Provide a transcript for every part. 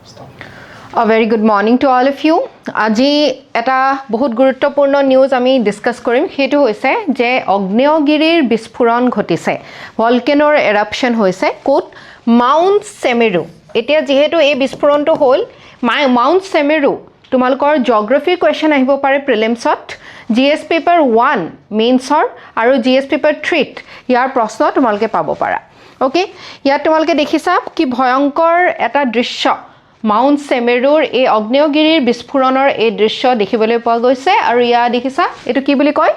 A very good morning to all of you. আজি এটা বহুত গুৰুত্বপূৰ্ণ নিউজ আমি ডিসকাস কৰিম হেতু হৈছে যে অগ্নেয়গিৰিৰ বিস্ফোৰণ ঘটিছে ভলকেনৰ এৰাপশন হৈছে কোট মাউণ্ট সেমেৰু এতিয়া যেহেতু এই বিস্ফোৰণটো হ'ল মাউণ্ট সেমেৰু তোমালোকৰ জিওগ্ৰাফি কোৱেশ্চন আহিব পাৰে প্ৰিলিমছত জিএস পেপাৰ 1 মেইনছৰ আৰু জিএস পেপাৰ 3 ইয়াৰ প্ৰশ্ন তোমালোকে পাব পাৰা ওকে ইয়াত তোমালোকে দেখিছা কি ভয়ংকৰ এটা দৃশ্য মাউণ্ট সেমেৰুৰ এই অগ্নেয়গিৰিৰ বিস্ফোৰণৰ এই দৃশ্য দেখিবলৈ পোৱা গৈছে আৰু ইয়া দেখিছা এটো কি বুলি কয়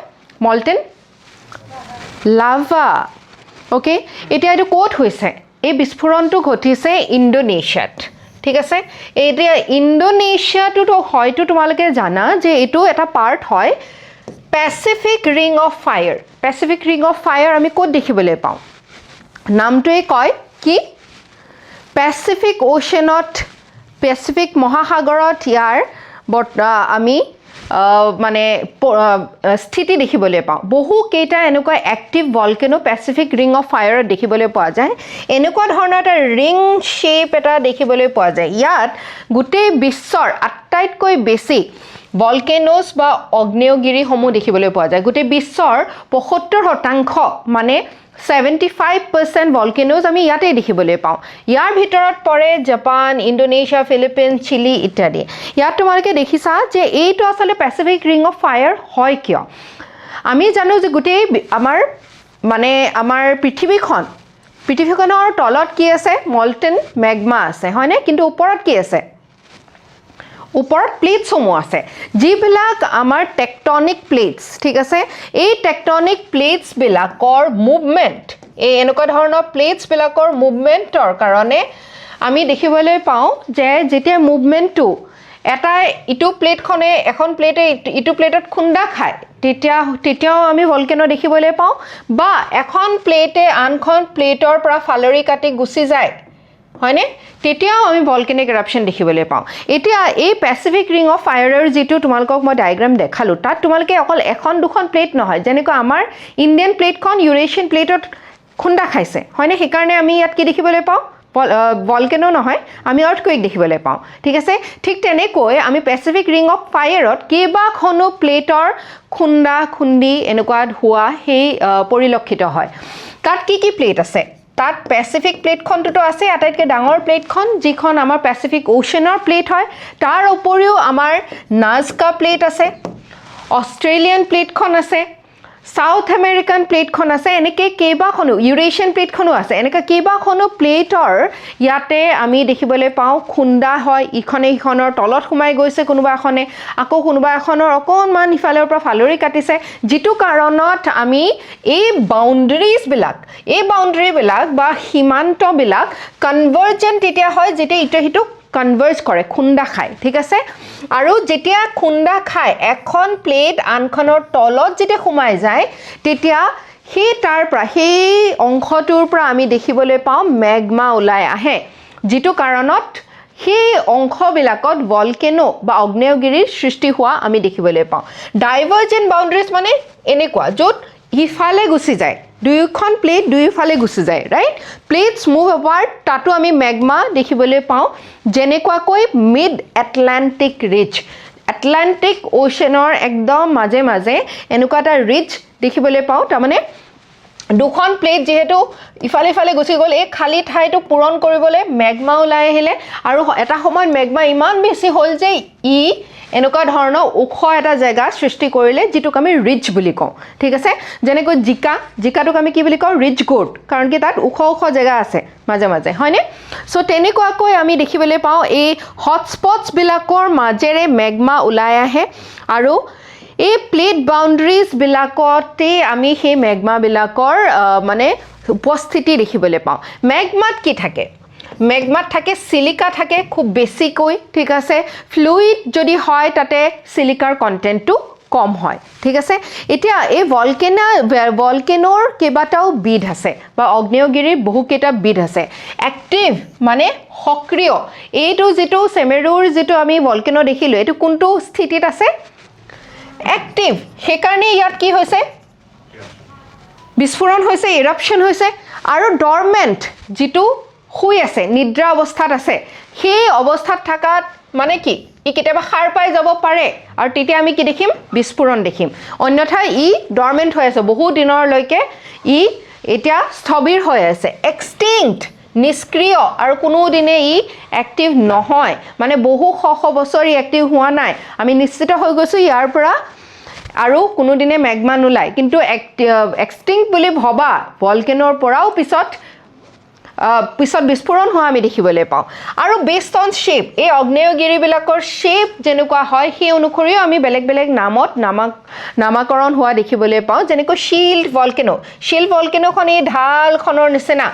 মল্টেন লাভা ওকে এতিয়া এটো কোট হৈছে এই বিস্ফোৰণটো ঘটিছে ইণ্ডোনেছিয়াত ঠিক আছে এতিয়া ইণ্ডোনেছিয়াটো তো হয়তো তোমালোকে জানা যে এটো এটা পাৰ্ট হয় পেসিফিক ৰিং অফ ফায়াৰ আমি কোট দেখিবলৈ পাওঁ নামটোই কয় কি পেসিফিক ওশেনত পেসিফিক মহাসাগৰত ইয়াৰ আমি মানে স্থিতি দেখিবলৈ পাওঁ বহু কেইটা এনেকুৱা active volcano Pacific ring of ফায়াৰত দেখিবলৈ পোৱা যায় এনেকুৱা ধৰণৰ এটা ৰিং শেপ এটা দেখিবলৈ পোৱা যায় ইয়াত গোটেই বিশ্বৰ আটাইতকৈ বেছি ভলকেনোস বা অগ্নেয়গিৰিসমূহ দেখিবলৈ পোৱা যায় গোটেই বিশ্বৰ 75% মানে 75% ভলকেনোস আমি ইয়াতে দেখিবলৈ পাওঁ ইয়াৰ ভিতৰত পৰে জাপান ইণ্ডোনেছিয়া ফিলিপাইনছ চিলি ইত্যাদি ইয়াত তোমালোকে দেখিছা যে এইটো আসলে পেসিফিক ৰিং অফ ফায়াৰ হয় কিয় আমি জানো যে গোটেই আমাৰ পৃথিৱীখনৰ তলত কি আছে মল্টেন মেগমা আছে হয়নে কিন্তু ওপৰত কি আছে ওপৰত প্লেটছ সমূহ আছে যিবিলাক আমাৰ টেকটনিক প্লেটছ ঠিক আছে এই টেকটনিক প্লেটছ বিলাকৰ মুভমেন্ট এই এনেকুৱা ধৰণৰ প্লেটছ বিলাকৰ মুভমেন্টৰ কাৰণে আমি দেখিবলৈ পাওঁ যে যেতিয়া মুভমেন্টটো এটা ইটো প্লেটখনে এখন প্লেটে ইটো প্লেটত খুন্দা খায় তেতিয়াও আমি ভলকেনো দেখিবলৈ পাওঁ বা এখন প্লেটে আনখন প্লেটৰ পৰা ফালৰি কাটি গুচি যায় হয়নে তেতিয়াও আমি ভলকেনিক এৰাপশন দেখিবলৈ পাওঁ এতিয়া এই পেসিফিক ৰিং অফ ফায়াৰৰ যেটো তোমালোকক মই ডায়াগ্ৰাম দেখালো তাত তোমালোকে অকল এখন দুখন প্লেট নহয় যেনেকৈ আমাৰ ইণ্ডিয়ান প্লেটখন ইউৰেছিয়ান প্লেটত খুন্দা খাইছে হয়নে সেইকাৰণে আমি ইয়াত কি দেখিবলৈ পাওঁ ভলকেনো নহয় আমি আৰ্থকুৱেক দেখিবলৈ পাওঁ ঠিক আছে ঠিক তেনেকৈ আমি পেসিফিক ৰিং অফ ফায়াৰত কেইবাখনো প্লেটৰ খুন্দি এনেকুৱা হোৱা সেই পৰিলক্ষিত হয় তাত কি প্লেট আছে তাত পেসিফিক প্লেটখনটো আছে আটাইতকৈ ডাঙৰ প্লেটখন যিখন আমাৰ পেসিফিক ওশেনৰ প্লেট হয় তাৰ উপৰিও আমাৰ নাজকা প্লেট আছে অষ্ট্ৰেলিয়ান প্লেটখন আছে সাউথ আমেৰিকান প্লেটখন আছে এনেকৈ কেইবাখনো ইউৰেছিয়ান প্লেটখনো আছে এনেকৈ কেইবাখনো প্লেটৰ ইয়াতে আমি দেখিবলৈ পাওঁ খুন্দা হয় ইখনে ইখনৰ তলত সোমাই গৈছে কোনোবা এখনে আকৌ কোনোবা এখনৰ অকণমান ইফালৰ পৰা ফালৰি কাটিছে যিটো কাৰণত আমি এই বাউণ্ডাৰীবিলাক বা সীমান্তবিলাক কনভাৰ্জেন্ট তেতিয়া হয় যেতিয়া ইটো সিটো কনভাৰ্জ কৰে খুন্দা খায় ঠিক আছে আৰু যেতিয়া খুন্দা খায় এখন প্লেট আনখনৰ তলত যেতিয়া সোমাই যায় তেতিয়া সেই অংশটোৰ পৰা আমি দেখিবলৈ পাওঁ মেগমা ওলাই আহে যিটো কাৰণত সেই অংশবিলাকত ভলকেনো বা অগ্নেয়গিৰিৰ সৃষ্টি হোৱা আমি দেখিবলৈ পাওঁ ডাইভাৰ্জেন্ট বাউণ্ডাৰীজ মানে এনেকুৱা য'ত ইফালে গুচি যায় দুইখন প্লেট দুইফালে গুচি যায় ৰাইট প্লেটছ মুভ এপাৰ্ট তাতো আমি মেগমা দেখিবলৈ পাওঁ যেনেকুৱাকৈ মিড এটলান্টিক ৰিজ এটলান্টিক ওশেনৰ একদম মাজে এনেকুৱা এটা ৰিজ দেখিবলৈ পাওঁ তাৰমানে দুখন প্লেট যেহেতু ইফালে গুচি গ'ল এই খালী ঠাইটো পূৰণ কৰিবলৈ মেগমা ওলাই আহিলে আৰু এটা সময়ত মেগমা ইমান বেছি হ'ল যে এনেকুৱা ধৰণৰ ওখ এটা জেগা সৃষ্টি কৰিলে যিটোক আমি ৰিজ বুলি কওঁ ঠিক আছে যেনেকৈ জিকাটোক আমি কি বুলি কওঁ ৰিজ গোট কাৰণ কি তাত ওখ জেগা আছে মাজে হয়নে সো তেনেকুৱাকৈ আমি দেখিবলৈ পাওঁ এই হটস্পটছ বিলাকৰ মাজেৰে মেগমা ওলাই আহে আৰু এই প্লেট বাউণ্ডাৰীজ বিলাকতে আমি সেই মেগমা বিলাকৰ মানে উপস্থিতি দেখিবলৈ পাওঁ মেগমাত কি থাকে মেগমাত থাকে সিলিকা থাকে খুব বেছিকৈ ঠিক আছে ফ্লুইড যদি হয় তাতে সিলিকাৰ কন্টেন্টটো কম হয় ঠিক আছে এতিয়া এই ভলকেনোৰ কেইবাটাও বিধ আছে বা অগ্নেয়গিৰিৰ বহুকেইটা বিধ আছে এক্টিভ মানে সক্ৰিয় এইটো যেটো সেমেৰুৰ যেটো আমি ভলকেনো দেখিলো এটো কোনটো স্থিতিত আছে এক্টিভ সেইকাৰণে ইয়াত কি হৈছে বিস্ফোৰণ হৈছে ইৰাপশন হৈছে আৰু ডৰমেন্ট যেটো শুই আছে নিদ্ৰা অৱস্থাত আছে সেই অৱস্থাত থাকাত মানে কি ই কেতিয়াবা সাৰ পাই যাব পাৰে আৰু তেতিয়া আমি কি দেখিম বিস্ফোৰণ দেখিম অন্যথা ই ডৰমেন্ট হৈ আছে বহু দিনৰলৈকে ই এতিয়া স্থবিৰ হৈ আছে এক্সটিংক্ট নিষ্ক্ৰিয় আৰু কোনো দিনে ই এক্টিভ নহয় মানে বহু শ বছৰ ই এক্টিভ হোৱা নাই আমি নিশ্চিত হৈ গৈছো ইয়াৰ পৰা আৰু কোনো দিনে মেগমা নোলায় কিন্তু এক্সটিংক্ট বুলি ভবা ভলকেনৰ পৰাও পিছত বিস্ফোৰণ হোৱা আমি দেখিবলৈ পাওঁ আৰু বেছড অন শ্বেপ এই অগ্নেয়গিৰিবিলাকৰ শ্বেপ যেনেকুৱা হয় সেই অনুসৰিও আমি বেলেগ বেলেগ নামত নামাকৰণ হোৱা দেখিবলৈ পাওঁ যেনেকৈ শিল্ড ভলকেনোখন এই ঢালখনৰ নিচিনা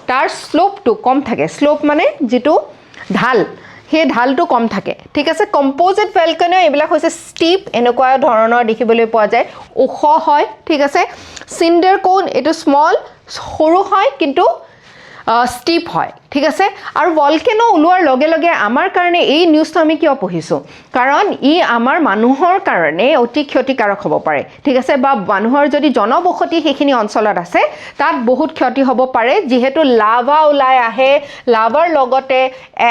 তাৰ শ্লোপটো কম থাকে শ্লোপ মানে যিটো ঢাল সেই ঢালটো কম থাকে ঠিক আছে কম্পোজিট ভলকেনো এইবিলাক হৈছে ষ্টিপ এনেকুৱা ধৰণৰ দেখিবলৈ পোৱা যায় ওখ হয় ঠিক আছে চিণ্ডাৰ কোন এইটো স্মল সৰু হয় কিন্তু ষ্টিপ হয় ঠিক আছে আৰু ভলকেনো ওলোৱাৰ লগে লগে আমাৰ কাৰণে এই নিউজটো আমি কিয় পঢ়িছোঁ কাৰণ ই আমাৰ মানুহৰ কাৰণে অতি ক্ষতিকাৰক হ'ব পাৰে ঠিক আছে বা মানুহৰ যদি জনবসতি সেইখিনি অঞ্চলত আছে তাত বহুত ক্ষতি হ'ব পাৰে যিহেতু লাভা ওলাই আহে লাভাৰ লগতে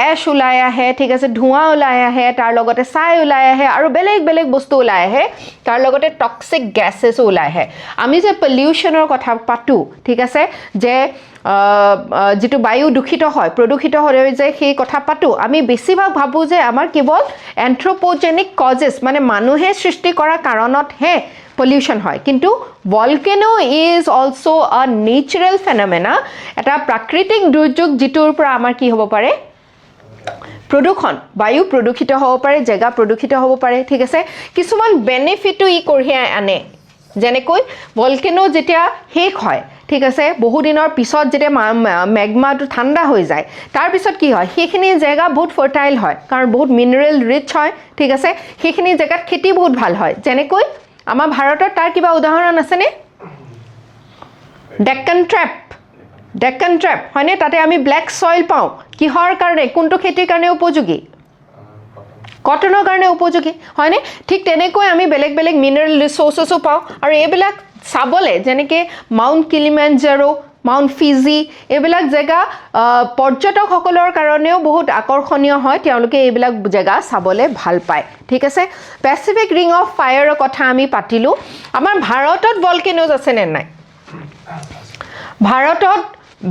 এছ ওলাই আহে ঠিক আছে ধোঁৱা ওলাই আহে তাৰ লগতে ছাই ওলাই আহে আৰু বেলেগ বেলেগ বস্তু ওলাই আহে তাৰ লগতে টক্সিক গেছেছো ওলাই আহে আমি যে পলিউশ্যনৰ কথা পাতোঁ ঠিক আছে যে যেটো বায়ু দূষিত হয় প্ৰদূষিত হৈ যে সেই কথা পাতোঁ আমি বেছিভাগ ভাবোঁ যে আমাৰ কেৱল এন্থ্ৰোপোজেনিক কজেছ মানে মানুহে সৃষ্টি কৰা কাৰণতহে পলিউশ্যন হয় কিন্তু ভলকেনো ইজ অলছ' আ নেচাৰেল ফেনমেনা এটা প্ৰাকৃতিক দুৰ্যোগ যিটোৰ পৰা আমাৰ কি হ'ব পাৰে প্ৰদূষণ বায়ু প্ৰদূষিত হ'ব পাৰে জেগা প্ৰদূষিত হ'ব পাৰে ঠিক আছে কিছুমান বেনিফিটো ই কঢ়িয়াই আনে যেনেকৈ ভলকেনো যেতিয়া শেষ হয় ঠিক আছে বহু দিনৰ পিছত যেতিয়া মেগমাটো ঠাণ্ডা হৈ যায় তাৰ পিছত কি হয় সেইখিনি জেগা বহুত ফাৰ্টাইল হয় কাৰণ বহুত মিনাৰেল ৰিচ হয় ঠিক আছে সেইখিনি জেগাত খেতি বহুত ভাল হয় যেনেকৈ আমাৰ ভাৰতত তাৰ কিবা উদাহৰণ আছেনে ডেক্কান ট্ৰেপ হয়নে তাতে আমি ব্লেক সইল পাওঁ কিহৰ কাৰণে কোনটো খেতিৰ কাৰণে উপযোগী কটনৰ কাৰণে উপযোগী হয়নে ঠিক তেনেকৈ আমি বেলেগ বেলেগ মিনাৰেল ৰিসোৰ্সেসও পাওঁ আৰু এইবিলাক চাবলে যেনেকৈ মাউণ্ট কিলিমাঞ্জাৰো মাউণ্ট ফিজি এইবিলাক জেগা পৰ্যটকসকলৰ কাৰণেও বহুত আকৰ্ষণীয় হয় তেওঁলোকে এইবিলাক জেগা চাবলে ভাল পায় ঠিক আছে পেচিফিক ৰিং অফ ফায়াৰৰ কথা আমি পাতিলোঁ আমাৰ ভাৰতত ভলকেনোজ আছে নে নাই ভাৰতত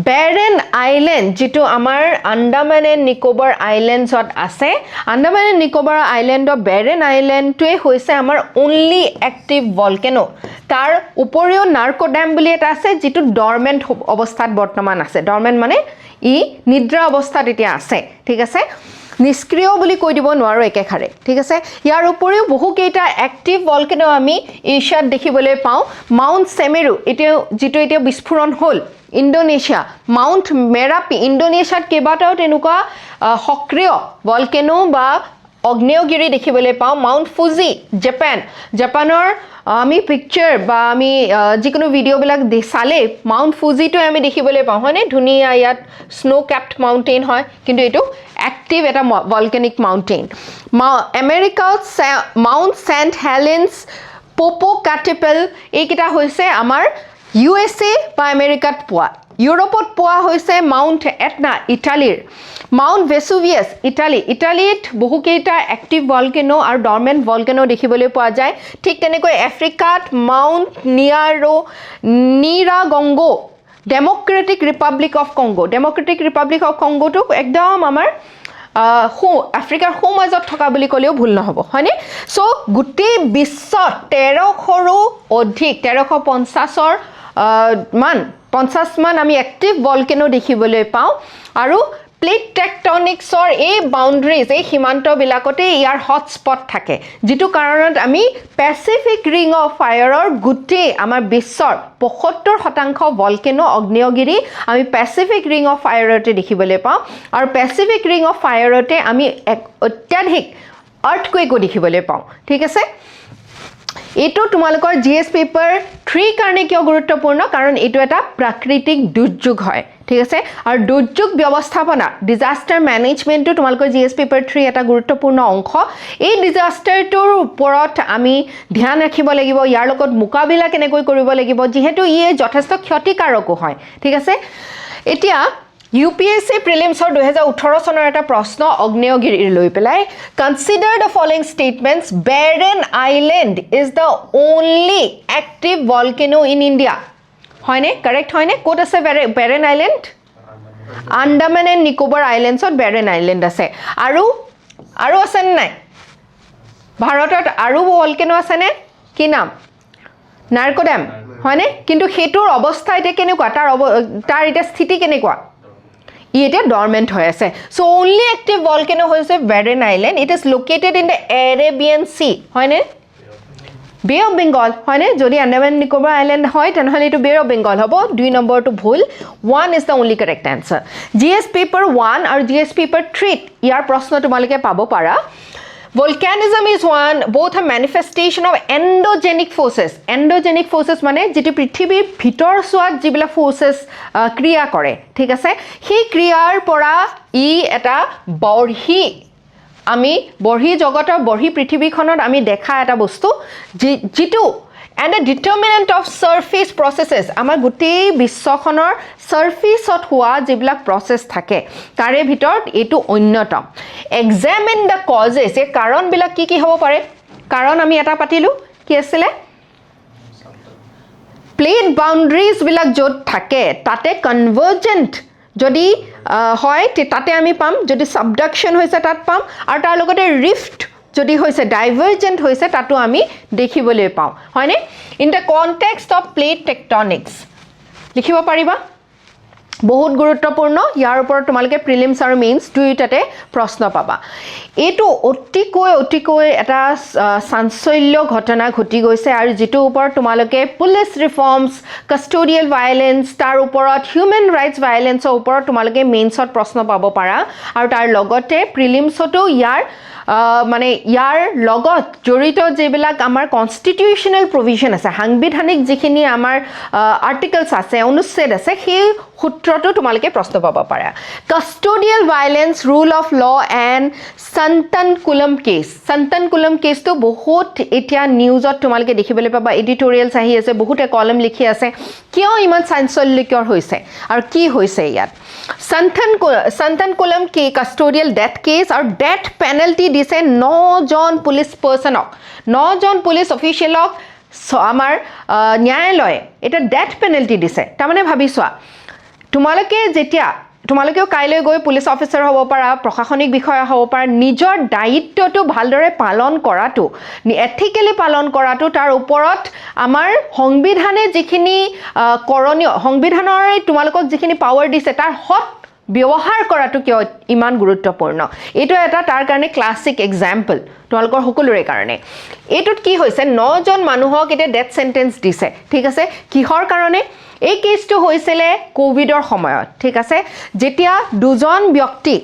বেৰেন আইলেণ্ড যিটো আমাৰ আন্দামান এণ্ড নিকোবৰ আইলেণ্ডছত আছে আন্দামান এণ্ড নিকোবৰ আইলেণ্ডৰ বেৰেন আইলেণ্ডটোৱে হৈছে আমাৰ অনলি এক্টিভ ভলকেনো তাৰ উপৰিও নাৰ্কোডাম বুলি এটা আছে যিটো ডৰমেণ্ট অৱস্থাত বৰ্তমান আছে ডৰমেণ্ট মানে ই নিদ্ৰা অৱস্থাত এতিয়া আছে ঠিক আছে নিষ্ক্ৰিয় বুলি কৈ দিব নোৱাৰোঁ একেখাৰে ঠিক আছে ইয়াৰ উপৰিও বহুকেইটা এক্টিভ ভলকেনো আমি এছিয়াত দেখিবলৈ পাওঁ মাউণ্ট সেমেৰু যিটো এতিয়া বিস্ফোৰণ হ'ল ইণ্ডোনেছিয়া মাউণ্ট মেৰাপি ইণ্ডোনেছিয়াত কেইবাটাও তেনেকুৱা সক্ৰিয় ভলকেনো বা অগ্নেয়গিৰি দেখিবলৈ পাওঁ মাউণ্ট ফুজি জাপানৰ আমি পিকচাৰ বা আমি যিকোনো ভিডিঅ'বিলাক চালে মাউণ্ট ফুজিটো আমি দেখিবলৈ পাওঁ হয়নে ধুনীয়া ইয়াত স্নো কেপ্ড মাউণ্টেইন হয় কিন্তু এইটো এক্টিভ এটা ভলকেনিক মাউণ্টেইন আমেৰিকাত মাউণ্ট চেণ্ট হেলেন্স পপোকাটিপেল এইকেইটা হৈছে আমাৰ USA বা আমেৰিকাত পোৱা ইউৰোপত পোৱা হৈছে মাউণ্ট এটনা ইটালীৰ মাউণ্ট ভেসুভিয়াছ ইটালীত বহুকেইটা এক্টিভ ভলকেনো আৰু ডৰমেণ্ট ভলকেনো দেখিবলৈ পোৱা যায় ঠিক তেনেকৈ আফ্ৰিকাত মাউণ্ট নিৰাগংগো ডেমক্ৰেটিক ৰিপাব্লিক অফ কংগোটো একদম আমাৰ আফ্ৰিকাৰ সোঁমাজত থকা বুলি ক'লেও ভুল নহ'ব হয়নে চ' গোটেই বিশ্বত 1300ৰো অধিক 1350 মান আমি এক্টিভ ভলকেনো দেখিবলৈ পাওঁ আৰু প্লেট টেকটনিক্সৰ এই বাউণ্ডাৰিজ এই সীমান্তবিলাকতে ইয়াৰ হটস্পট থাকে যিটো কাৰণত আমি পেচিফিক ৰিং অফ ফায়াৰৰ গোটেই আমাৰ বিশ্বৰ 75% ভলকেনো অগ্নেয়গিৰি আমি পেচিফিক ৰিং অফ ফায়াৰতে দেখিবলৈ পাওঁ আৰু পেচিফিক ৰিং অফ ফায়াৰতে আমি অত্যাধিক আৰ্থকুৱেকো দেখিবলৈ পাওঁ ঠিক আছে এইটো তোমালোকৰ GS পেপাৰ 3 কাৰণে কিয় গুৰুত্বপূৰ্ণ কাৰণ এইটো এটা প্ৰাকৃতিক দুৰ্যোগ হয় ঠিক আছে আৰু দুৰ্যোগ ব্যৱস্থাপনা ডিজাস্টাৰ মেনেজমেন্টটো তোমালোকৰ GS পেপাৰ 3 এটা গুৰুত্বপূৰ্ণ অংশ এই ডিজাস্টাৰটোৰ ওপৰত আমি ধ্যান ৰাখিব লাগিব ইয়াৰ লগত মোকাবিলা কেনেকৈ কৰিব লাগিব যিহেতু ই যথেষ্ট ক্ষতিকাৰকো হয় ঠিক আছে এতিয়া UPSC প্ৰিলিমছৰ 2018 চনৰ এটা প্ৰশ্ন অগ্নেয়গিৰি লৈ পেলাই consider the following statements Barren Island is the only active volcano in India হয়নে কাৰেক্ট হয়নে ক'ত আছে Barren Island Andaman and Nicobar আইল্যান্ডছত বেৰেন আইল্যান্ড আছে আৰু আছে নাই ভাৰতত আৰু ভলকেনো আছে নে কি নাম নাৰ্কোডাম হয়নে কিন্তু হেতুৰ অৱস্থা এতিয়া কেনেকুৱা তাৰ এতিয়া স্থিতি কেনেকুৱা It is dormant hoise. So only active volcano hoise Barren Island. It is located in the Arabian Sea. Hoine? Bay of Bengal. Hoine? Jodi Andaman Nicobar Island hoy tenhole to Bay of Bengal hobo. 2 number to bhul. 1 is the only correct answer. GS paper 1 or GS paper 3 yar prashno tumalike pabo para. Volcanism is both a manifestation of endogenic forces. Endogenic forces মানে যেটি পৃথিৱীৰ ভিতৰ সোৱাত যিবিলাক forces ক্ৰিয়া কৰে ঠিক আছে সেই ক্ৰিয়াৰ পৰা ই এটা বঢ়ি জগতৰ বঢ়ি পৃথিৱীখনত আমি দেখা এটা বস্তু যিটো and a determinant of surface processes আমাৰ গোটেই বিশ্বখনৰ সাৰফেসত হোৱা যিবিলাক প্ৰসেস থাকে তাৰে ভিতৰত এটো অন্যতম examine the causes এ কাৰণ বিলাক কি হ'ব পাৰে কাৰণ আমি এটা পাতিলো কি আছিল plate boundaries বিলাক যত থাকে তাতে convergent যদি হয় তাতে আমি পাম যদি subduction হৈছে তাত পাম আৰু তাৰ লগতে rift যদি হৈছে ডাইভাৰজেন্ট হৈছে তাতো আমি দেখিবলৈ পাও হয়নে in the context of plate tectonics লিখিব পাৰিবা বহুত গুৰুত্বপূৰ্ণ ইয়াৰ ওপৰত তোমালকে প্ৰিলিমছ আৰু মেইনছ দুইটাতে প্ৰশ্ন পাবা এটো অতিকৈ এটা সাংশল্য ঘটনা ঘটি গৈছে আৰু যেটো ওপৰত তোমালকে পুলিশ ৰিফৰ্মছ কাস্টোডিয়াল ভায়োলেন্স তাৰ ওপৰত হিউম্যান ৰাইটস ভায়োলেন্সৰ ওপৰত তোমালকে মেইনছত প্ৰশ্ন পাব পাৰা আৰু তাৰ লগতে প্ৰিলিমছতো মানে ইয়াৰ লগত জড়িত যেবিলাক আমাৰ কনস্টিটিউশনাল প্ৰভিজন আছে সাংবিধানিক যিখিনি আমাৰ আৰ্টিকলছ আছে অনুচ্ছেদ আছে সেই সূত্ৰটো তোমালকে প্ৰশ্ন পাব পাৰা custodial violence rule of law and সন্তানকুলম কেছটো বহুত এতিয়া নিউজত তোমালকে দেখিবলৈ পাবা এডিটোৰিয়েলছ আহি আছে বহুতে কলম লিখি আছে কিয় ইমান চাঞ্চল্যকৰ হৈছে আৰু কি হৈছে ইয়াত সন্তানকুলম কি কাস্টোডিয়াল ডেথ কেছ আৰু ডেথ পেনাল্টি দিছে 9 জন পুলিশ পাৰ্সনক 9 জন পুলিশ অফিচিয়েলক আমাৰ ন্যায়ালয়ে এটা ডেথ পেনাল্টি দিছে তাৰমানে ভাবিছোৱা তোমালোকেও কাইলৈ গৈ পুলিশ অফিচাৰ হ'ব পাৰা প্ৰশাসনিক বিষয়া হ'ব পাৰা নিজৰ দায়িত্বটো ভালদৰে পালন কৰাটো এথিক্যালি পালন কৰাটো তাৰ ওপৰত আমাৰ সংবিধানে যিখিনি কৰণীয় সংবিধানৰ তোমালোকক যিখিনি পাৱাৰ দিছে তাৰ হত ব্যৱহাৰ কৰাটো কিয় ইমান গুৰুত্বপূৰ্ণ এটো এটা তাৰ কাৰণে ক্লাসিক এক্সাম্পল তোমালোকৰ সকলোৰে কাৰণে এটোত কি হৈছে 9 জন মানুহক এটা ডেথ সেন্টেন্স দিছে ঠিক আছে কিহৰ কাৰণে এই কেছটো হৈছিল কোভিডৰ সময়ত ঠিক আছে যেতিয়া দুজন ব্যক্তি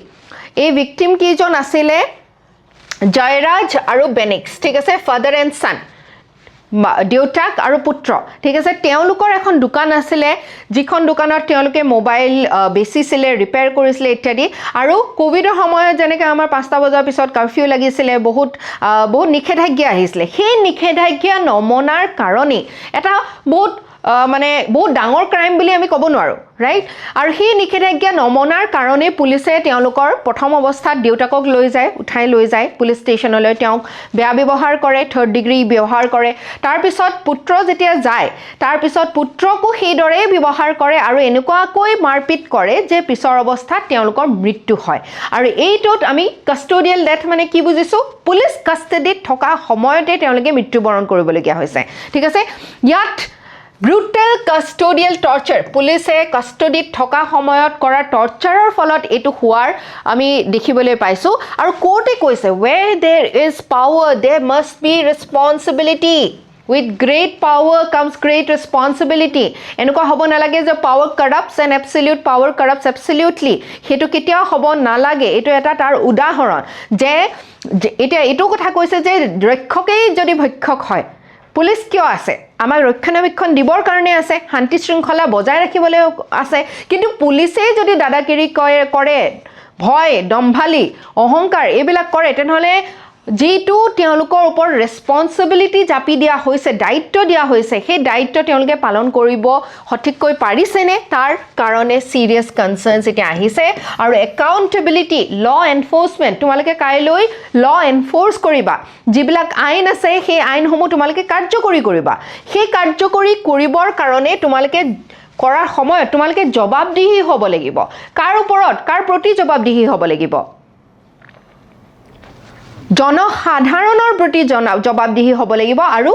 এই ভিকটিম কিজন আছিল জয়ৰাজ আৰু বেনিক্স ঠিক আছে ফাদাৰ এণ্ড সন দেউতাক আৰু পুত্ৰ ঠিক আছে তেওঁলোকৰ এখন দোকান আছিল যিখন দোকানত তেওঁলোকে মোবাইল বেচিছিলে ৰিপেয়াৰ কৰিছিলে ইত্যাদি আৰু কোভিডৰ সময়ত যেনেকৈ আমাৰ 5টা বজাৰ পিছত কাৰফিউ লাগিছিলে বহুত নিষেধাজ্ঞা আহিছিলে সেই নিষেধাজ্ঞা নমনাৰ কাৰণে এটা বহুত ডাঙৰ ক্ৰাইম বুলি আমি ক'ব নোৱাৰো ৰাইট আৰু সেই নিষেধাজ্ঞা নমনাৰ কাৰণে পুলিচে তেওঁলোকৰ প্ৰথম অৱস্থাত দেউতাকক উঠাই লৈ যায় পুলিচ ষ্টেচনলৈ তেওঁক বেয়া ব্যৱহাৰ কৰে থাৰ্ড ডিগ্ৰী ব্যৱহাৰ কৰে তাৰ পিছত পুত্ৰ যেতিয়া যায় তাৰ পিছত পুত্ৰকো সেইদৰে ব্যৱহাৰ কৰে আৰু এনেকুৱাকৈ মাৰপিট কৰে যে পিছৰ অৱস্থাত তেওঁলোকৰ মৃত্যু হয় আৰু এইটোত আমি কাস্টোডিয়াল ডেথ মানে কি বুজিছো পুলিচ কাস্টডিত থকা সময়তে তেওঁলোকে মৃত্যুবৰণ কৰিবলগীয়া হৈছে ঠিক আছে ইয়াত brutal custodial torture পুলিচে কাস্টডিত থকা সময়ত কৰা টৰ্চাৰৰ ফলত এটো হোৱাৰ আমি দেখিবলৈ পাইছো আৰু কোৰ্টে কৈছে where there is power there must be responsibility with great power comes great responsibility এনেকুৱা হ'ব নালাগে যে power corrupts and absolute power corrupts absolutely হেতু কেতিয়াও হ'ব নালাগে এটো এটা তাৰ উদাহৰণ যে এটা এটো কথা কৈছে যে ৰক্ষকেই যদি ভক্ষক হয় পুলিচ কিয় আছে আমাৰ ৰক্ষণাবেক্ষণ দিবৰ কাৰণে আছে শান্তি শৃংখলা বজাই ৰাখিবলৈ আছে কিন্তু পুলিচে যদি দাদাগিৰি কৰে ভয় দম্ভালি অহংকাৰ এইবিলাক কৰে তেনেহলে যেটো তেওঁলোকৰ ওপৰত ৰেসপন্সিবিলিটি জাপি দিয়া হৈছে দায়িত্ব দিয়া হৈছে সেই দায়িত্ব তেওঁলোকে পালন কৰিব সঠিককৈ পাৰিছেনে তাৰ কাৰণে সিৰিয়াস কনসাৰ্নস এতিয়া আহিছে আৰু একাউন্টেবিলিটি ল এনফোৰ্সমেন্ট তোমালোকে কাইলৈ ল এনফোৰ্স কৰিবা যিবিলাক আইন আছে সেই আইনসমূহ তোমালোকে কাৰ্যকৰী কৰিবা সেই কাৰ্যকৰী কৰিবৰ কাৰণে তোমালোকে কৰাৰ সময়ত তোমালোকে জবাবদিহি হ'ব লাগিব কাৰ ওপৰত কাৰ প্ৰতি জবাবদিহি হ'ব লাগিব জনসাধাৰণৰ প্ৰতি জবাবদিহি হ'ব লাগিব আৰু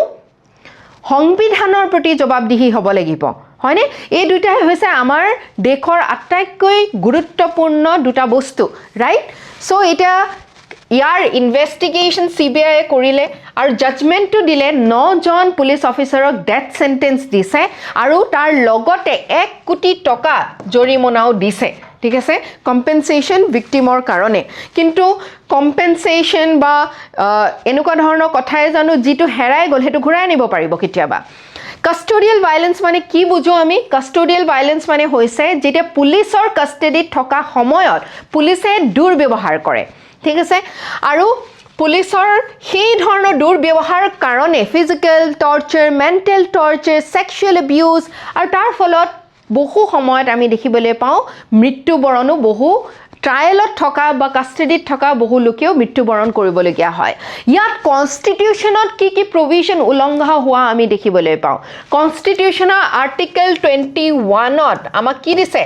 সংবিধানৰ প্ৰতি জবাবদিহি হ'ব লাগিব হয়নে এই দুটাই হৈছে আমাৰ দেশৰ আটাইতকৈ গুৰুত্বপূৰ্ণ দুটা বস্তু ৰাইট সো এটা ইয়াৰ ইনভেষ্টিগেশ্যন সিবিআই কৰিলে আৰু জাজমেন্টটো দিলে 9 জন পুলিচ অফিচাৰক ডেথ সেন্টেন্স দিছে আৰু তাৰ লগতে 1 কোটি টকা জৰিমনাও দিছে ঠিক আছে কম্পেনসেশন ভিক্টিমৰ কাৰণে কিন্তু কম্পেনসেশন বা এনেকুৱা ধৰণৰ কথাই জানো যেটো হেৰাই গল হেতু ঘূৰাই নিব পাৰিব কেতিয়াবা কাস্টোডিয়াল ভায়োলেন্স মানে কি বুজো আমি কাস্টোডিয়াল ভায়োলেন্স মানে হৈছে যেটা পুলিচৰ কাস্টডিত থকা সময়ত পুলিচে দুৰ্ব্যৱহাৰ কৰে ঠিক আছে আৰু পুলিচৰ সেই ধৰণৰ দুৰ্ব্যৱহাৰ কাৰণে physical torture mental torture sexual abuse আৰু তাৰ ফলত বহু সময়ত আমি দেখিবলৈ পাওঁ মৃত্যুবৰণো বহু ট্ৰায়ালত থকা বা কাস্টডিত থকা বহু লোকেও মৃত্যুবৰণ কৰিবলগীয়া হয় ইয়াত কনস্টিটিউশনত কি প্ৰভিজন উলংঘা হোৱা আমি দেখিবলৈ পাওঁ কনস্টিটিউশনৰ আৰ্টিকল 21ত আমাক কি দিছে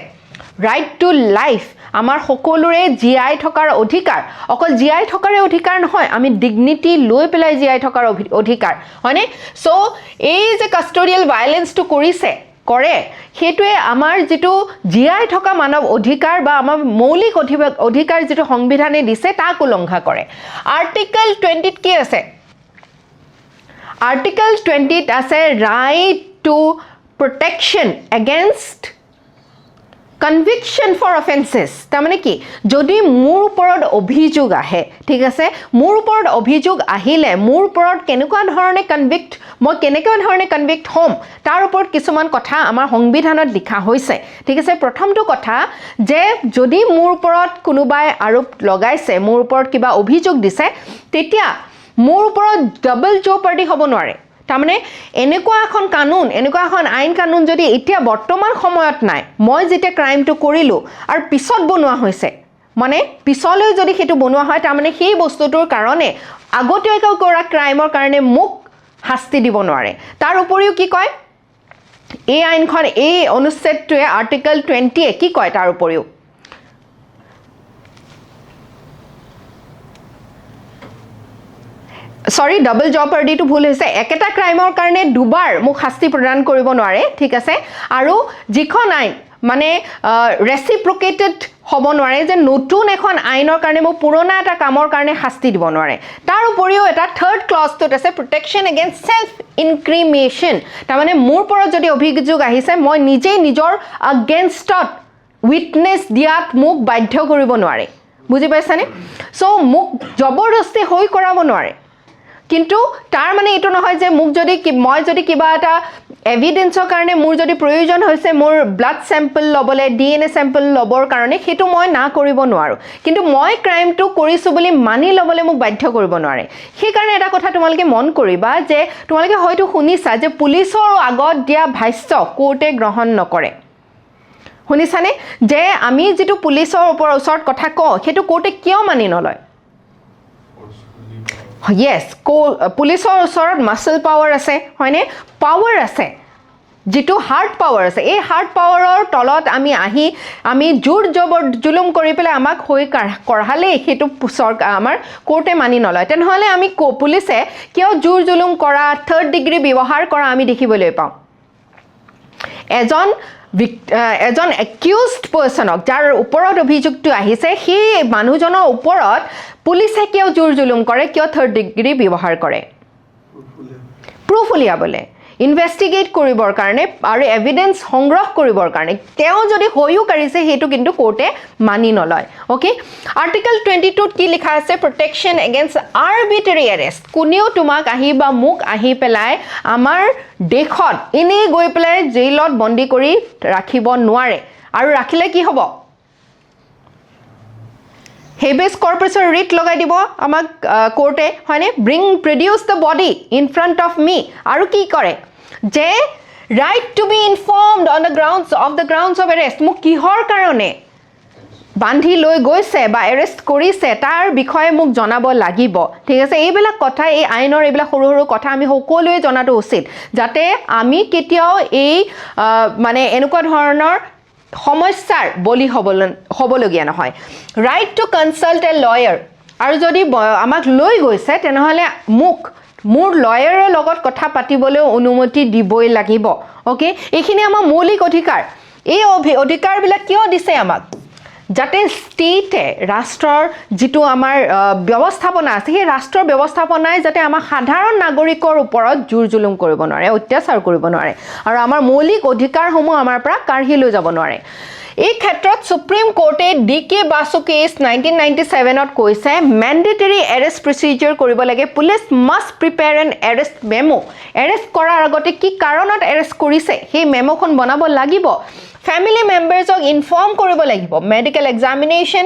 ৰাইট টু লাইফ আমাৰ সকলোৰে জিআই থকাৰ অধিকাৰ অকল জিআই থকাৰ অধিকাৰ নহয় আমি ডিগনিটি লৈ পেলাই জিআই থকাৰ অধিকাৰ হয়নে সো এই যে কাস্টোডিয়াল ভায়োলেন্সটো কৰে হেতুৱে আমাৰ যেটো জিআই থকা মানৱ অধিকাৰ বা আমাৰ মৌলিক অধিকাৰ যেটো সংবিধানে দিছে তাক উলংঘা কৰে আৰ্টিকল 20 ত কি আছে আৰ্টিকল 20 ত আছে right to protection against conviction for offenses তাৰমানে কি যদি মোৰ ওপৰত অভিযোগ আহে ঠিক আছে মোৰ ওপৰত অভিযোগ আহিলে মোৰ ওপৰত কেনেকুৱা ধৰণে কনভিক্ট মই কেনেকুৱা ধৰণে কনভিক্ট হ'ম তাৰ ওপৰত কিছুমান কথা আমাৰ সংবিধানত লিখা হৈছে ঠিক আছে প্ৰথমটো কথা যে যদি মোৰ ওপৰত কোনোবাই আৰোপ লগাইছে মোৰ ওপৰত কিবা অভিযোগ দিছে তেতিয়া মোৰ ওপৰত ডাবল জোপাৰ্ডি হ'ব নোৱাৰে তাৰমানে এনেকুৱা এখন কানুন এনেকুৱা এখন আইন কানুন যদি এতিয়া বৰ্তমান সময়ত নাই মই যেটা ক্ৰাইমটো কৰিলো আৰু পিছত বনোৱা হৈছে মানে পিছলৈ যদি হেতু বনোৱা হয় তাৰমানে সেই বস্তুটোৰ কাৰণে আগতীয়াকৈ কৰা ক্ৰাইমৰ কাৰণে মোক শাস্তি দিব নোৱাৰে তাৰ উপৰিও কি কয় এই আইনখন এই অনুচ্ছেদটোৱে আৰ্টিকল 20 কি কয় তাৰ উপৰিও সৰি ডাবল জপাৰ্ডিটো ভুল হৈছে একেটা ক্ৰাইমৰ কাৰণে দুবাৰ মোক শাস্তি প্ৰদান কৰিব নোৱাৰে ঠিক আছে আৰু যিখন আইন মানে ৰেচিপ্ৰকেটেড হ'ব নোৱাৰে যে নতুন এখন আইনৰ কাৰণে মোক পুৰণা এটা কামৰ কাৰণে শাস্তি দিব নোৱাৰে তাৰ উপৰিও এটা থাৰ্ড ক্লজটোত আছে প্ৰটেকশন এগেইনষ্ট সেলফ ইনক্ৰিমিনেশ্যন তাৰমানে মোৰ ওপৰত যদি অভিযোগ আহিছে মই নিজেই নিজৰ এগেইনষ্টত উইটনেছ দিয়াত মোক বাধ্য কৰিব নোৱাৰে বুজি পাইছানে সো মোক জবৰদস্তি হৈ কৰাব নোৱাৰে কিন্তু তাৰ মানে এটো নহয় যে মোক যদি মই যদি কিবা এটা এভিডেন্সৰ কাৰণে মোৰ যদি প্ৰয়োজন হৈছে মোৰ ব্লাড স্যাম্পল লবলে ডিএনএ স্যাম্পল লবৰ কাৰণে হেতু মই না কৰিব নোৱাৰো কিন্তু মই ক্ৰাইমটো কৰিছো বুলি মানি লবলে মোক বাধ্য কৰিব নোৱাৰে সেই কাৰণে এটা কথা তোমালোকে মন কৰিবা যে তোমালোকে হয়তো শুনিছা যে পুলিচৰ আগত দিয়া ভাষ্য কোৰ্টে গ্ৰহণ নকৰে শুনিছানে যে আমি যেটো পুলিচৰ ওচৰত কথা কওঁ হেতু কোৰ্টে কিয় মানি নলয় Yes, পুলিচৰ ওচৰত মাসল পাৱাৰ আছে হয়নে পাৱাৰ আছে যেটো হাৰ্ড পাৱাৰ আছে এই হাৰ্ড পাৱাৰৰ তলত আমি জোৰ জবৰ জুলুম কৰি পেলাই আমাক হৈ কৰালে হেতু আমাৰ কোৰ্টে মানি নলয় তেনেহলে আমি পুলিচে কিয় জোৰ জুলুম কৰা থাৰ্ড ডিগ্ৰী ব্যৱহাৰ কৰা আমি দেখিবলৈ পাওঁ এজন একিউজড পাৰ্সনক যাৰ ওপৰত অভিযোগটো আহিছে সেই মানুহজনৰ ওপৰত পুলিচে কিয় জোৰ জুলুম কৰে কিয় থাৰ্ড ডিগ্ৰী ব্যৱহাৰ কৰে প্ৰুফ উলিয়াবলে ইনভেষ্টিগেট কৰিবৰ কাৰণে আৰু এভিডেন্স সংগ্ৰহ কৰিবৰ কাৰণে তেওঁ যদি হয়ও কৰিছে হেতু কিন্তু কোৰ্টে মানি নলয় ওকে আৰ্টিকল 22 ত কি লিখা আছে প্ৰটেকশন এগেইনষ্ট আৰ্বিট্ৰাৰী এৰেষ্ট কোনেও তোমাক আহি বা মোক আহি পেলাই আমাৰ দেশত এনে গৈ পেলাই জেইলত বন্দী কৰি ৰাখিব নোৱাৰে আৰু ৰাখিলে কি হ'ব হেবেছ কৰ্পাছৰ ৰিট লগাই দিব আমাক কোৰ্টে হয়নে produce the body in front of me আৰু কি কৰে যে right to be informed on the grounds of arrest মোক কিহৰ কাৰণে বান্ধি লৈ গৈছে বা এৰেষ্ট কৰিছে তাৰ বিষয়ে মোক জনাব লাগিব ঠিক আছে এইবিলাক কথা এই আইনৰ এইবিলাক সৰু সৰু কথা আমি সকলোৱে জনাটো উচিত যাতে আমি কেতিয়াও এই মানে এনেকুৱা ধৰণৰ সমস্যাৰ বলি হ'বলগীয়া নহয় right to consult a lawyer আৰু যদি আমাক লৈ গৈছে তেনেহ'লে মোৰ লয়াৰৰ লগত কথা পাতিবলৈ অনুমতি দিবই লাগিব ওকে এইখিনি আমাৰ মৌলিক অধিকাৰ এই অধিকাৰবিলাক কিয় দিছে আমাক যাতে ষ্টেটে ৰাষ্ট্ৰৰ যিটো আমাৰ ব্যৱস্থাপনা আছে সেই ৰাষ্ট্ৰৰ ব্যৱস্থাপনাই যাতে আমাৰ সাধাৰণ নাগৰিকৰ ওপৰত জোৰ জুলুম কৰিব নোৱাৰে অত্যাচাৰ কৰিব নোৱাৰে আৰু আমাৰ মৌলিক অধিকাৰসমূহ আমাৰ পৰা কাঢ়ি লৈ যাব নোৱাৰে এই ক্ষেত্ৰত সুপ্ৰিম কোৰ্টে ডি.কে. বাসু কেছ 1997ত কৈছে মেণ্ডেটৰী এৰেষ্ট প্ৰচিডিউৰ কৰিব লাগে police must prepare N arrest memo arrest কৰাৰ আগতে কি কাৰণত এৰেষ্ট কৰিছে সেই মেমোখন বনাব লাগিব ফ্যামিলি মেম্বাৰ্সক ইনফৰ্ম কৰিব লাগিব মেডিকেল এক্সামিনেশ্যন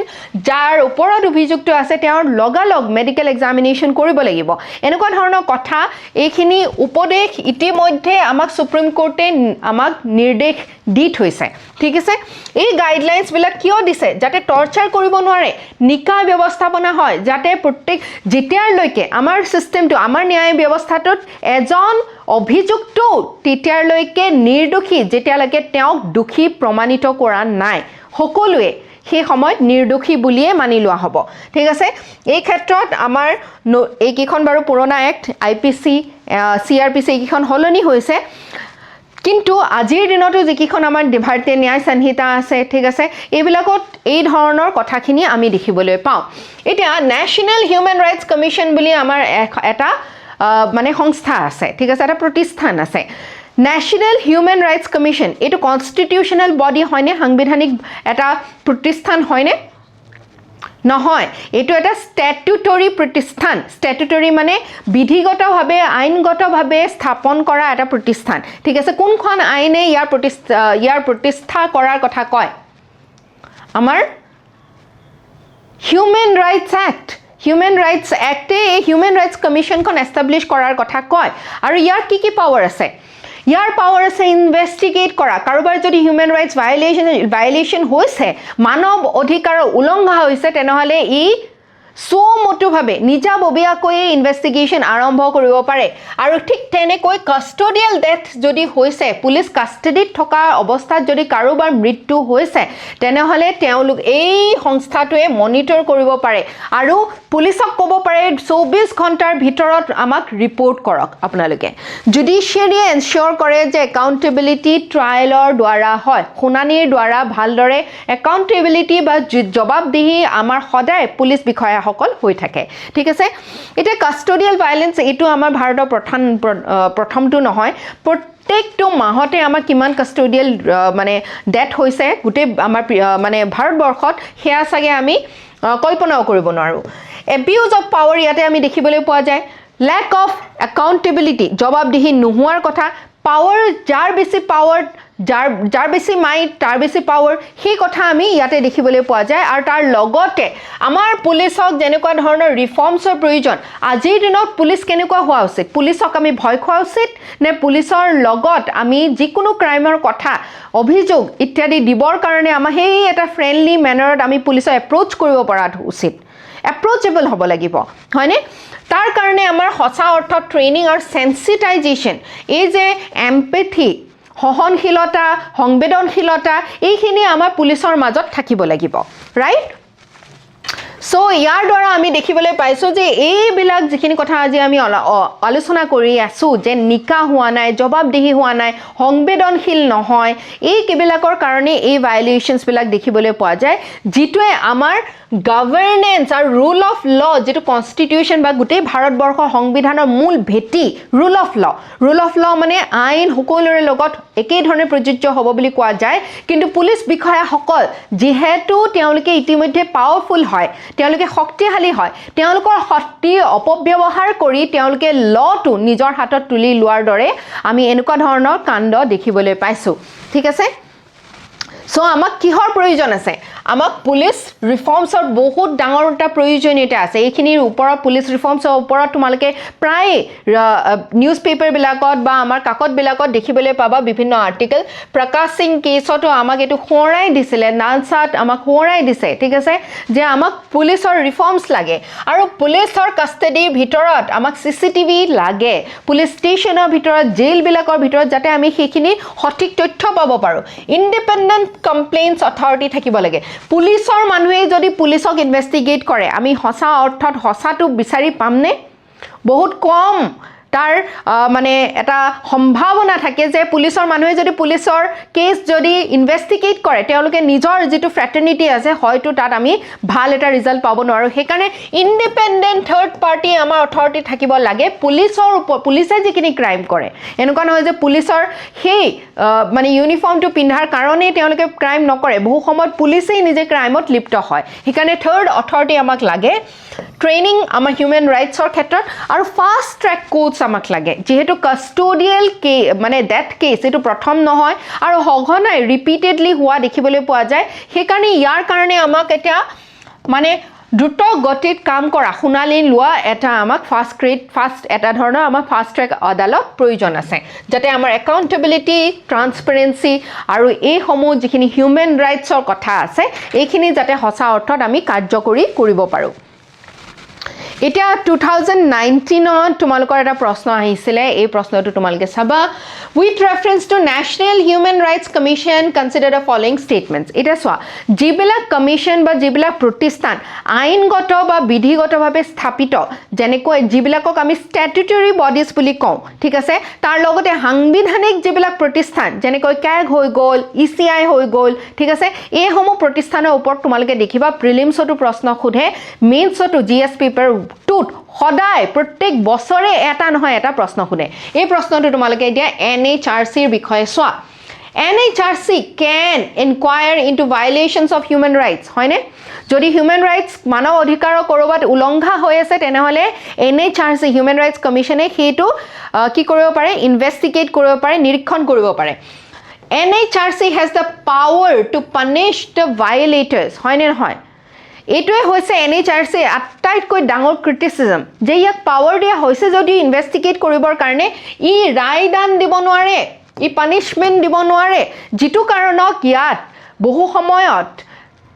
যাৰ ওপৰত অভিযুক্ত আছে তেওঁৰ লগালগ মেডিকেল এক্সামিনেশ্যন কৰিব লাগিব এনেকুৱা ধৰণৰ কথা এইখিনি উপদেশ ইতিমধ্যে আমাক সুপ্ৰিম কোৰ্টে আমাক নিৰ্দেশ দি থৈছে ঠিক আছে এই গাইডলাইন্স বিলাক কিয় দিছে যাতে টৰ্চাৰ কৰিব নোৱাৰে নিকায় ব্যৱস্থাপনা হয় যাতে প্ৰত্যেক যেতিয়ালৈকে আমাৰ সিস্টেমটো আমাৰ ন্যায় ব্যৱস্থাটোত এজন অভিযুক্ত তেতিয়ালৈকে নিৰ্দোষী যেতিয়ালৈকে তেওঁক দোষী প্ৰমাণিত কৰা নাই সকলোৱে সেই সময়ত নিৰ্দোষী বুলিয়ে মানি লোৱা হ'ব ঠিক আছে এই ক্ষেত্ৰত আমাৰ এইকেইখন বাৰু পুৰণা এক্ট আইপিসি সিআৰপিসি এইকেইখন হলনি হৈছে কিন্তু আজিৰ দিনতো যিকিখন আমাৰ ভাৰতীয় ন্যায় সংহিতা আছে ঠিক আছে এইবিলাকত এই ধৰণৰ কথাখিনি আমি দেখিবলৈ পাওঁ এতিয়া নেশ্যনেল হিউম্যান ৰাইটস কমিশন বুলি আমাৰ এটা মানে সংস্থা আছে ঠিক আছে এটা প্ৰতিষ্ঠান আছে নেশ্যনেল হিউম্যান ৰাইটস কমিশন এটো কনস্টিটিউশনাল বডি হয়নে সাংবিধানিক এটা প্ৰতিষ্ঠান হয়নে নহয় এটো এটা স্ট্যাটুটৰি প্ৰতিষ্ঠান স্ট্যাটুটৰি মানে বিধিগতভাৱে আইনগতভাৱে স্থাপন কৰা এটা প্ৰতিষ্ঠান ঠিক আছে কোনখন আইনে ইয়াৰ প্ৰতিষ্ঠা কৰাৰ কথা কয় আমাৰ human rights act Human Rights Act Human Rights Commission kon establish korar kotha koy aru yar ki power ase yar power ase investigate kora karobar jodi human rights violation hoise manob odhikar ulongha hoise tenahole e so motu bhabe nija bobia koi investigation arambho koribo pare aru thik tene koi custodial death jodi hoise police custody thoka obosthat jodi karobar mrityu hoise tenahole teoluk ei সংস্থাটোৱে monitor কৰিব পাৰে আৰু পুলিচক ক'ব পাৰে 24 ঘণ্টাৰ ভিতৰত আমাক ৰিপৰ্ট কৰক আপোনালোকে জুডিশিয়াৰীয়ে এনশ্যোৰ কৰে যে একাউন্টেবিলিটি ট্ৰায়ালৰ দ্বাৰা হয় শুনানিৰ দ্বাৰা ভালদৰে একাউন্টেবিলিটি বা জবাবদিহি আমাৰ সদায় পুলিচ বিষয়াসকল হৈ থাকে ঠিক আছে এটা কাস্টোডিয়াল ভায়োলেন্স এটো আমাৰ ভাৰতৰ প্ৰথমটো নহয় প্ৰত্যেকটো মাহতে আমাৰ কিমান কাস্টোডিয়াল মানে ডেথ হৈছে গুটে আমাৰ মানে ভাৰতবৰ্ষত হেয়া সাগে আমি কল্পনাও কৰিব নোৱাৰো এবিউজ অফ পাৱাৰ ইয়াতে আমি দেখিবলৈ পোৱা যায় ল্যাক অফ একাউন্টেবিলিটি জবাবদিহি নোহোৱাৰ কথা পাৱাৰ যাৰ বেছি পাৱাৰ যাৰ বেছি মাইট তাৰ বেছি পাৱাৰ সেই কথা আমি ইয়াতে দেখিবলৈ পোৱা যায় আৰু তাৰ লগতে আমাৰ পুলিচক যেনেকুৱা ধৰণৰ ৰিফৰ্মছৰ প্ৰয়োজন আজিৰ দিনত পুলিচ কেনেকুৱা হোৱা উচিত পুলিচক আমি ভয় খোৱা উচিত নে পুলিচৰ লগত আমি যিকোনো ক্ৰাইমৰ কথা অভিযোগ ইত্যাদি দিবৰ কাৰণে আমাৰ সেই এটা ফ্ৰেণ্ডলি মেনাৰত আমি পুলিচক এপ্ৰোচ কৰিব পৰা উচিত এপ্ৰোচেবল হ'ব লাগিব হয়নে তাৰ কাৰণে আমাৰ সঁচা অৰ্থত ট্ৰেইনিং আৰু সেন্সিটাইজেশন এই যে এমপেথি সহনশীলতা সংবেদনশীলতা এইখিনি আমাৰ পুলিচৰ মাজত থাকিব লাগিব ৰাইট সো ইয়াৰ দ্বাৰা আমি দেখিবলৈ পাইছো যে এইবিলাক যিখিনি কথা আজি আমি আলোচনা কৰি আছো যে নিকা হোৱা নাই জবাবদিহি হোৱা নাই সংবেদনশীল নহয় এই কিবিলাকৰ কাৰণে এই ভায়োলেশনস বিলাক দেখিবলৈ পোৱা যায় যিটোৱে আমাৰ গভৰ্নেন্স আৰু ৰুল অফ ল যেটো কনস্টিটিউশন বা গোটেই ভাৰতবৰ্ষ সংবিধানৰ মূল ভেটি ৰুল অফ ল মানে আইন সকলোৰে লগত একেই ধৰণে প্ৰযোজ্য হ'ব বুলি কোৱা যায় কিন্তু পুলিচ বিষয়াসকল যেহেতু তেওঁলোকে ইতিমধ্যে পাৱাৰফুল হয় তেওঁলোকে শক্তিশালী হয় তেওঁলোকৰ শক্তি অপব্যৱহাৰ কৰি তেওঁলোকে লটো নিজৰ হাতত তুলি লোৱাৰ দৰে আমি এনেকুৱা ধৰণৰ কাণ্ড দেখিবলৈ পাইছো ঠিক আছে সো আমাক কিহৰ প্ৰয়োজন আছে আমাক পুলিচ ৰিফৰ্মছৰ বহুত ডাঙৰ এটা প্ৰয়োজনীয়তা আছে এইখিনিৰ ওপৰত পুলিচ ৰিফৰ্মছৰ ওপৰত তোমালোকে প্ৰায় নিউজ পেপাৰবিলাকত বা আমাৰ কাকতবিলাকত দেখিবলৈ পাবা বিভিন্ন আৰ্টিকেল প্ৰকাশ সিং কেছতো আমাক এইটো সোঁৱৰাই দিছিলে নালচাত আমাক সোঁৱৰাই দিছে ঠিক আছে যে আমাক পুলিচৰ ৰিফৰ্মছ লাগে আৰু পুলিচৰ কাষ্টাডিৰ ভিতৰত আমাক চিচিটিভি লাগে পুলিচ ষ্টেচনৰ ভিতৰত জেলবিলাকৰ ভিতৰত যাতে আমি সেইখিনি সঠিক তথ্য পাব পাৰোঁ ইণ্ডিপেণ্ডেণ্ট কমপ্লেইনছ অথৰিটি থাকিব লাগে পুলিচৰ মানুহে যদি পুলিচক ইনভেষ্টিগেট কৰে আমি সঁচা অৰ্থত সঁচাটো বিচাৰি পামনে বহুত কম তাৰ মানে এটা সম্ভাৱনা থাকে যে পুলিচৰ মানুহে যদি পুলিচৰ কেছ যদি ইনভেষ্টিগেট কৰে তেওঁলোকে নিজৰ যেটো ফ্ৰেটাৰ্নিটি আছে হয়তো তাত আমি ভাল এটা ৰিজাল্ট পাব নোৱাৰো হেকাৰণে ইণ্ডিপেণ্ডেণ্ট থাৰ্ড পাৰ্টি আমাৰ অথৰিটি থাকিব লাগে পুলিচে যিখিনি ক্ৰাইম কৰে এনেকুৱা নহয় যে পুলিচৰ সেই মানে ইউনিফৰ্মটো পিন্ধাৰ কাৰণে তেওঁলোকে ক্ৰাইম নকৰে বহু সময়ত পুলিচেই নিজে ক্ৰাইমত লিপ্ত হয় হেকাৰণে থাৰ্ড অথৰিটি আমাক লাগে ট্ৰেইনিং আমাৰ হিউম্যান ৰাইটছৰ ক্ষেত্ৰত আৰু ফাষ্ট ট্ৰেক কোৰ্টছ আমাক লাগে যেহেতু কাস্টোডিয়াল মানে ডেথ কেছ এটো প্ৰথম নহয় আৰু হঘনাই ৰিপিটেডলি হোৱা দেখিবলৈ পোৱা যায় হেকাৰণে ইয়াৰ কাৰণে আমাক এটা মানে দ্ৰুত গতিত কাম কৰা শুনালি লোৱা এটা আমাক ফাষ্ট এটা ধৰণৰ আমাৰ ফাষ্ট ট্ৰেক আদালত প্ৰয়োজন আছে যাতে আমাৰ একাউণ্টেবিলিটি ট্ৰান্সপাৰেন্সি আৰু এই সমূহ যিখিনি হিউম্যান ৰাইটছৰ কথা আছে এইখিনি যাতে সঁচা অৰ্থত আমি কাৰ্যকৰী কৰিব পাৰোঁ এটা 2019 তোমালোকৰ এটা প্ৰশ্ন আহিছিলে এই প্ৰশ্নটো তোমালোকে চাবা with reference to national human rights commission consider the following statements এটা সোয়া যিবিলাক কমিশন বা যিবিলাক প্ৰতিষ্ঠান আইনগত বা বিধিগতভাৱে স্থাপিত যেনেকৈ যিবিলাকক আমি স্ট্যাটুটৰী বডিজ বুলি কওঁ ঠিক আছে তাৰ লগতে সাংবিধানিক যিবিলাক প্ৰতিষ্ঠান যেনেকৈ ক্যাগ হৈ গ'ল ইসিআই হৈ গ'ল ঠিক আছে এই সমূহ প্ৰতিষ্ঠানৰ ওপৰত তোমালোকে দেখিবা প্ৰিলিমছতো প্ৰশ্ন খুধে মেইনছতো জিএস পেপাৰ টুট সদায় প্ৰত্যেক বছৰে এটা নহয় এটা প্ৰশ্ন শুনে এই প্ৰশ্নটো তোমালোকে এতিয়া এনএইচআৰসিৰ বিষয়ে সোয়া NHRC can enquire into violations of human rights হয়নে যদি হিউম্যান ৰাইটস মানৱ অধিকাৰৰ কৰবাত উলংঘা হৈ আছে তেনেহলে এনএইচআৰসি হিউম্যান ৰাইটস কমিশনে হেতু কি কৰিব পাৰে ইনভেষ্টিগেট কৰিব পাৰে নিৰীক্ষণ কৰিব পাৰে এনএইচআৰসি has the power to punish the violators হয়নে নহয় এটোৱে হৈছে এনএইচআৰসি আটাইতকৈ ডাঙৰ ক্ৰিটিসিজম যে ইয়াক পাৱাৰ দিয়া হৈছে যদি ইনভেষ্টিগেট কৰিবৰ কাৰণে ই ৰায়দান দিব নোৱাৰে ই পানিশমেন্ট দিব নোৱাৰে যেটো কাৰণক ইয়াত বহু সময়ত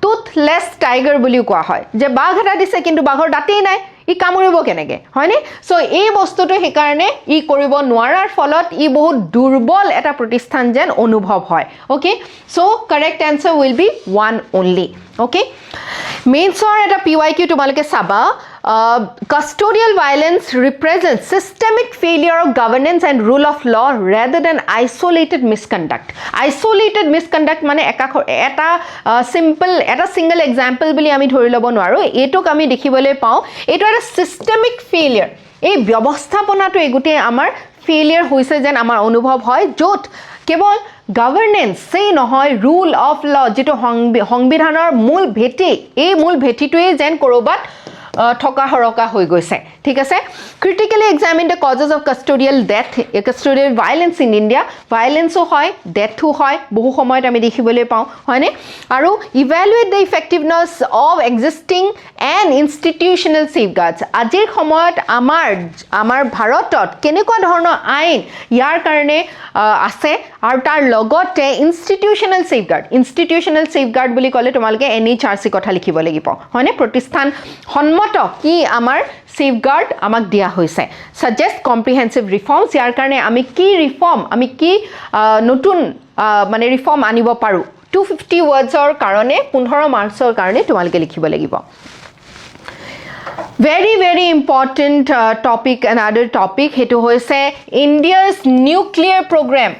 টুথলেছ টাইগাৰ বুলি কোৱা হয় যে বাঘ এটা দিছে কিন্তু বাঘৰ দাঁতেই নাই ই কামুৰিব কেনেকে হয়নে সো এই বস্তুটো হে কাৰণে ই কৰিব নোৱাৰাৰ ফলত ই বহুত দুৰ্বল এটা প্ৰতিষ্ঠান যেন অনুভৱ হয় okay so correct answer will be one only okay মেইনছৰ এটা PYQ তোমালোকে চাবা custodial violence represents systemic failure of governance and rule of law rather than isolated misconduct মানে এটা simple এটা single example বুলি আমি ধৰি লব নোৱাৰো এটোক আমি দেখিবলৈ পাও এটো এটা systemic failure এই ব্যৱস্থাপনাটো এগুটে আমাৰ failure হৈছে যেন আমাৰ অনুভৱ হয় যত কেৱল গভৰ্নেন্স সেই নহয় ৰুল অফ ল যেটো সংবিধানৰ মূল ভেটি এই মূল ভেটিটোৱে যেন কৰবাত ঠকা হৰকা হৈ গৈছে ঠিক আছে critically examine the causes of custodial violence in India ভায়োলেন্সও হয় ডেথও হয় বহু সময়ত আমি দেখিবলৈ পাওঁ হয়নে আৰু evaluate the effectiveness of existing and institutional safeguards আজিৰ সময়ত আমাৰ ভাৰতত কেনেকুৱা ধৰণৰ আইন ইয়াৰ কাৰণে আছে আৰু তাৰ লগতে ইনষ্টিটিউশনেল সেফগাৰ্ড বুলি ক'লে তোমালোকে এনএইচআৰসি কথা লিখিব লাগিব হয়নে প্ৰতিষ্ঠান সন্মত কি আমাৰ সেফগাৰ্ড আমাক দিয়া হৈছে সাজেষ্ট কম্প্ৰিহেনসিভ ৰিফৰ্মছ ইয়াৰ কাৰণে আমি কি ৰিফৰ্ম আমি কি নতুন মানে ৰিফৰ্ম আনিব পাৰো 250 ওয়াৰ্ডছৰ কাৰণে 15 মাৰ্কছৰ কাৰণে তোমালোকে লিখিব লাগিব very important topic another topic হেতু হৈছে India's nuclear program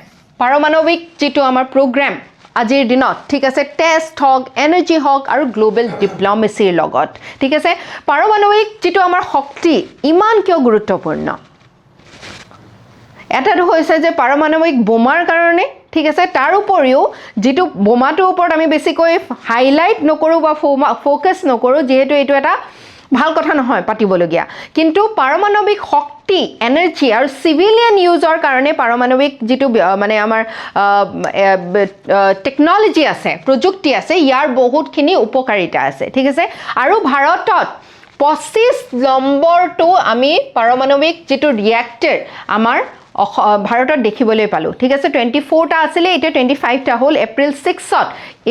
পাৰমাণৱিক যেটো আমাৰ program আজিৰ দিনত ঠিক আছে টেষ্ট হক এনাৰ্জি হক আৰু গ্লোবাল ডিপ্লোমেসিৰ লগত ঠিক আছে পাৰমাণৱিক যেটো আমাৰ শক্তি ইমান কিয় গুৰুত্বপূৰ্ণ এটা হৈছে যে পাৰমাণৱিক বোমাৰ কাৰণে ঠিক আছে তাৰ উপৰিও যেটো বোমাটোৰ ওপৰত আমি বেছিকৈ হাইলাইট নকৰো বা ফোকাস নকৰো যেহেতু এটো এটা ভাল কথা নহয় পাতিবলগীয়া কিন্তু পাৰমাণৱিক শক্তি এনাৰ্জি আৰু সিভিলিয়ান ইউজৰ কাৰণে পাৰমাণৱিক যেটো মানে আমাৰ টেকনলজি আছে প্ৰযুক্তি আছে ইয়াৰ বহুতখিনি উপকাৰিতা আছে ঠিক আছে আৰু ভাৰতত 25 নম্বৰটো আমি পাৰমাণৱিক যেটো ৰিয়েক্টৰ আমাৰ ভাৰতত দেখিবলৈ পালো ঠিক আছে 24 টা আছিল এটা 25 টা হল এপ্ৰিল 6 ত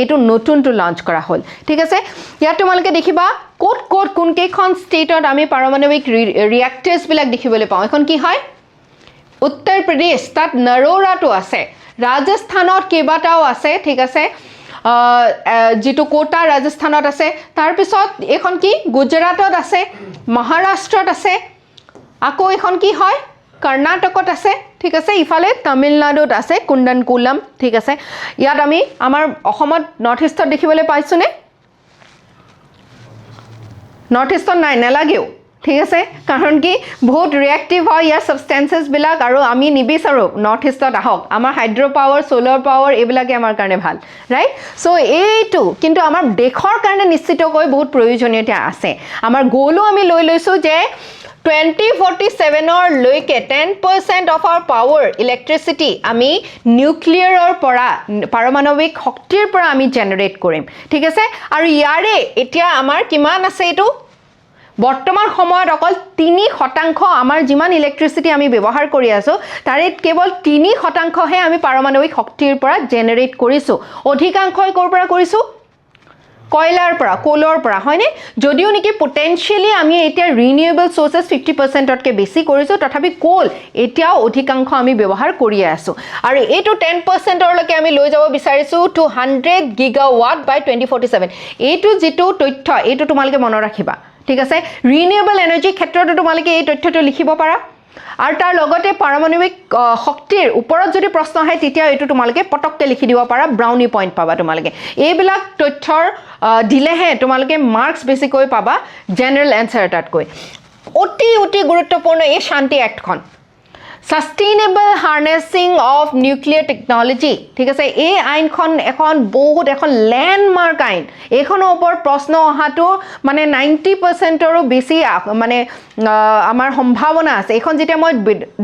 এটো নতুনটো লঞ্চ কৰা হল ঠিক আছে ইয়াত তোমালকে দেখিবা কোট কোন কেখন ষ্টেটত আমি পাৰমাণৱিক ৰিয়েক্টৰ্ছ বিলাক দেখিবলৈ পাওঁ এখন কি হয় উত্তৰ প্ৰদেশ তাত নৰোৰাটো আছে ৰাজস্থানত কেবাটাও আছে ঠিক আছে যেটো কোটা ৰাজস্থানত আছে তাৰ পিছত এখন কি গুজৰাটত আছে মহাৰাষ্ট্ৰত আছে আকৌ এখন কি হয় কৰ্ণাটকত আছে ঠিক আছে ইফালে তামিলনাডুত আছে কুণ্ডনকুলম ঠিক আছে ইয়াত আমি আমাৰ অসমত নৰ্থ ইষ্টত দেখিবলৈ পাইছো নে নৰ্থ ইষ্টত নাই নালাগেও ঠিক আছে কাৰণ কি বহুত ৰিয়েক্টিভ হয় ইয়াৰ সাবষ্টেন্সেস বিলাক আৰু আমি নিবিচাৰো নৰ্থ ইষ্টত আহক আমাৰ হাইড্ৰো পাৱাৰ সোলাৰ পাৱাৰ এইবিলাকে আমাৰ কাৰণে ভাল ৰাইট সো এইটো কিন্তু আমাৰ দেশৰ কাৰণে নিশ্চিতকৈ বহুত প্ৰয়োজনীয়তা আছে আমাৰ গোলো আমি লৈ লৈছো যে 2047 or লৈকে 10% of our power electricity আমি নিউক্লিয়াৰৰ পৰা পাৰমাণৱিক শক্তিৰ পৰা আমি জেনাৰেট কৰিম ঠিক আছে আৰু ইয়াৰে এতিয়া আমাৰ কিমান আছে এটো বৰ্তমান সময়ত অকল 3% আমাৰ যিমান ইলেক্ট্ৰিচিটি আমি ব্যৱহাৰ কৰি আছো তাৰে কেৱল 3% হে আমি পাৰমাণৱিক শক্তিৰ পৰা জেনাৰেট কৰিছো অধিকাংশই কৰ পৰা কৰিছো কয়লাৰ পৰা কোলৰ পৰা হয়নে যদিও নেকি পটেনশিয়ালি আমি এতিয়া ৰিনিউৱেবল সোৰ্সেস 50% তকৈ বেছি কৰিছো তথাপি কোল এতিয়াও অধিকাংশ আমি ব্যৱহাৰ কৰি আছো আৰু এটো 10% লৈকে আমি লৈ যাব বিচাৰিছো 200 গিগাৱাট বাই 2047 এটো যেটো তথ্য এটো তোমালকে মনত ৰাখিবা ঠিক আছে ৰিনিউৱেবল এনাৰ্জি ক্ষেত্ৰটো তোমালকে এই তথ্যটো লিখিব পাৰা আৰু তাৰ লগতে পাৰমাণৱিক শক্তিৰ ওপৰত যদি প্ৰশ্ন আহে তেতিয়া এটো তোমালকে পটককে লিখি দিব পাৰা ব্ৰাউনি পইণ্ট পাবা তোমালকে এইবিলাক তথ্যৰ দিলেহে তোমালকে মাৰ্কস বেছিকৈ পাবা জেনাৰেল এনসাৰ এটাতকৈ অতি গুৰুত্বপূৰ্ণ এই শান্তি এক্টখন Sustainable Harnessing of Nuclear Technology ঠিক আছে এই আইনখন এখন বহুত এখন ল্যান্ডমার্ক আইন এখনৰ ওপৰত প্ৰশ্ন অহাটো মানে 90% ৰো বেছি মানে আমাৰ সম্ভাৱনা আছে এখন যেতিয়া মই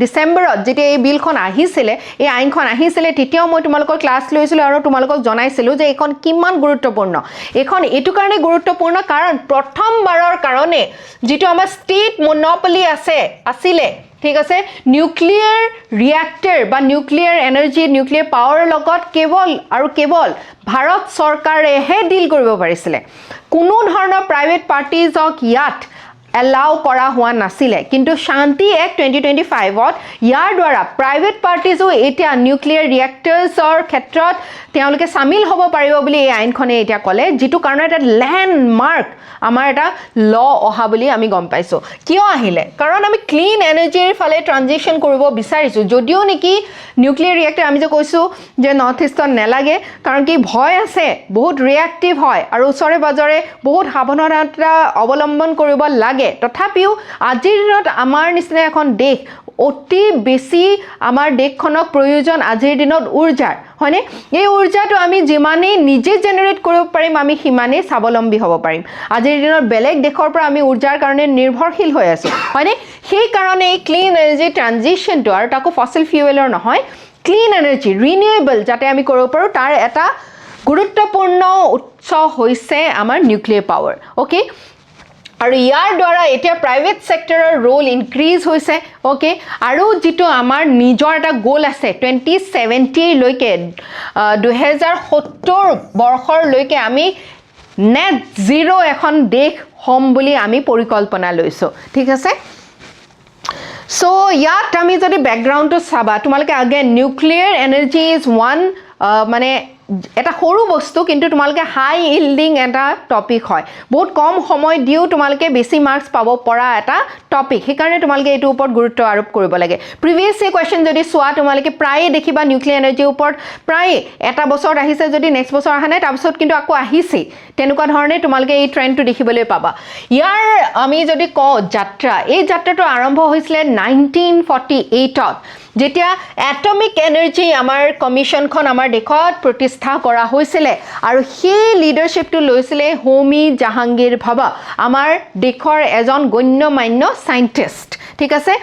ডিসেম্বৰত যেতিয়া এই বিলখন আহিছিলে এই আইনখন আহিছিলে তেতিয়াও মই তোমালোকৰ ক্লাছ লৈছিলো আৰু তোমালোকক জনাইছিলো যে এখন কিমান গুৰুত্বপূৰ্ণ এখন এটো কাৰণে গুৰুত্বপূৰ্ণ কাৰণ প্ৰথমবাৰৰ কাৰণে যেটো আমাৰ ষ্টেট মনোপলি আছিল ঠিক আছে নিউক্লিয়াৰ ৰিয়েক্টৰ বা নিউক্লিয়াৰ এনাৰ্জি নিউক্লিয়াৰ পাৱাৰ লগত কেৱল ভাৰত চৰকাৰেহে ডিল কৰিব পাৰিছিল কোনো ধৰণৰ প্ৰাইভেট পাৰ্টিজক ইয়াত এলাউ কৰা হোৱা নাছিলে কিন্তু শান্তি এক্ট 2025ত ইয়াৰ দ্বাৰা প্ৰাইভেট পাৰ্টিজো এতিয়া নিউক্লিয়াৰ ৰিয়েক্টৰ্ছৰ ক্ষেত্ৰত তেওঁলোকে সামিল হ'ব পাৰিব বুলি এই আইনখনে এতিয়া ক'লে যেটো কাৰণে এটা ল্যান্ডমাৰ্ক আমাৰ এটা ল অহা বুলি আমি গম পাইছো কিয় আহিলে কাৰণ আমি ক্লিন এনাৰ্জিৰ ফালে ট্ৰানজিশন কৰিব বিচাৰিছো যদিও নেকি নিউক্লিয়াৰ ৰিয়েক্টৰ আমি যে কৈছো যে নৰ্থ ইষ্টত নেলাগে কাৰণ কি ভয় আছে বহুত ৰিয়েক্টিভ হয় আৰু ওচৰে বাজৰে বহুত সাৱধানতা অৱলম্বন কৰিব লাগে তথাপিও আজিৰ দিনত আমাৰ নিচিনা এখন দেশ অতি বেছি আমাৰ দেশখনক প্ৰয়োজন আজিৰ দিনত ঊৰ্জাৰ হয়নে এই ঊৰ্জাটো আমি যিমানেই নিজে জেনাৰেট কৰিব পাৰিম আমি সিমানেই স্বাৱলম্বী হ'ব পাৰিম আজিৰ দিনত বেলেগ দেশৰ পৰা আমি ঊৰ্জাৰ কাৰণে নিৰ্ভৰশীল হৈ আছো হয়নে সেই কাৰণে এই ক্লিন এনাৰ্জি ট্ৰানজিশনটো আৰু তাকো ফসিল ফিউৱেলৰ নহয় ক্লিন এনাৰ্জি ৰিনিউৱেবল যাতে আমি কৰিব পাৰো তাৰ এটা গুৰুত্বপূৰ্ণ উৎস হৈছে আমাৰ নিউক্লিয়াৰ পাৱাৰ ওকে আৰু ইয়াৰ দ্বাৰা এতিয়া প্ৰাইভেট সেক্টৰৰ ৰোল ইনক্ৰিজ হৈছে ওকে আৰু যেটো আমাৰ নিজৰ এটা গোল আছে 2070 লৈকে 2070 বৰ্ষৰ লৈকে আমি নেট জিৰো এখন দেশ হম বুলি আমি পৰিকল্পনা লৈছো ঠিক আছে সো ইয়াত আমি যদি ব্যাকগ্ৰাউণ্ডটো চাবা তোমালকে আগে নিউক্লিয়াৰ এনাৰ্জি ইজ ওয়ান মানে এটা সৰু বস্তু কিন্তু তোমালকে হাই ইল্ডিং এটা টপিক হয় বহুত কম সময় দিও তোমালকে বেছি মার্কস পাব পৰা এটা টপিক সেই কাৰণে তোমালকে এটো ওপৰত গুৰুত্ব আৰোপ কৰিব লাগে প্ৰিভিয়াস কোৱেশ্চন যদি সোৱা তোমালকে প্ৰায় দেখিবা নিউক্লিয়াৰ এনাৰ্জি ওপৰত প্ৰায় এটা বছৰ আহিছে যদি নেক্সট বছৰ আহা নাই তাৰপিছত কিন্তু আকৌ আহিছে তেনেকুৱা ধৰণে তোমালকে এই ট্ৰেন্ডটো দেখিবলৈ পাবা ইয়াৰ আমি যদি ক যাত্ৰা এই যাত্ৰাটো আৰম্ভ হৈছিল 1948ত যেতিয়া এটমিক এনাৰ্জি আমাৰ কমিশ্যনখন আমাৰ দেশত প্ৰতিষ্ঠা কৰা হৈছিলে আৰু সেই লিডাৰশ্বিপটো লৈছিলে হোমি জাহাংগীৰ ভাবা আমাৰ দেশৰ এজন গণ্যমান্য সাইন্টিষ্ট ঠিক আছে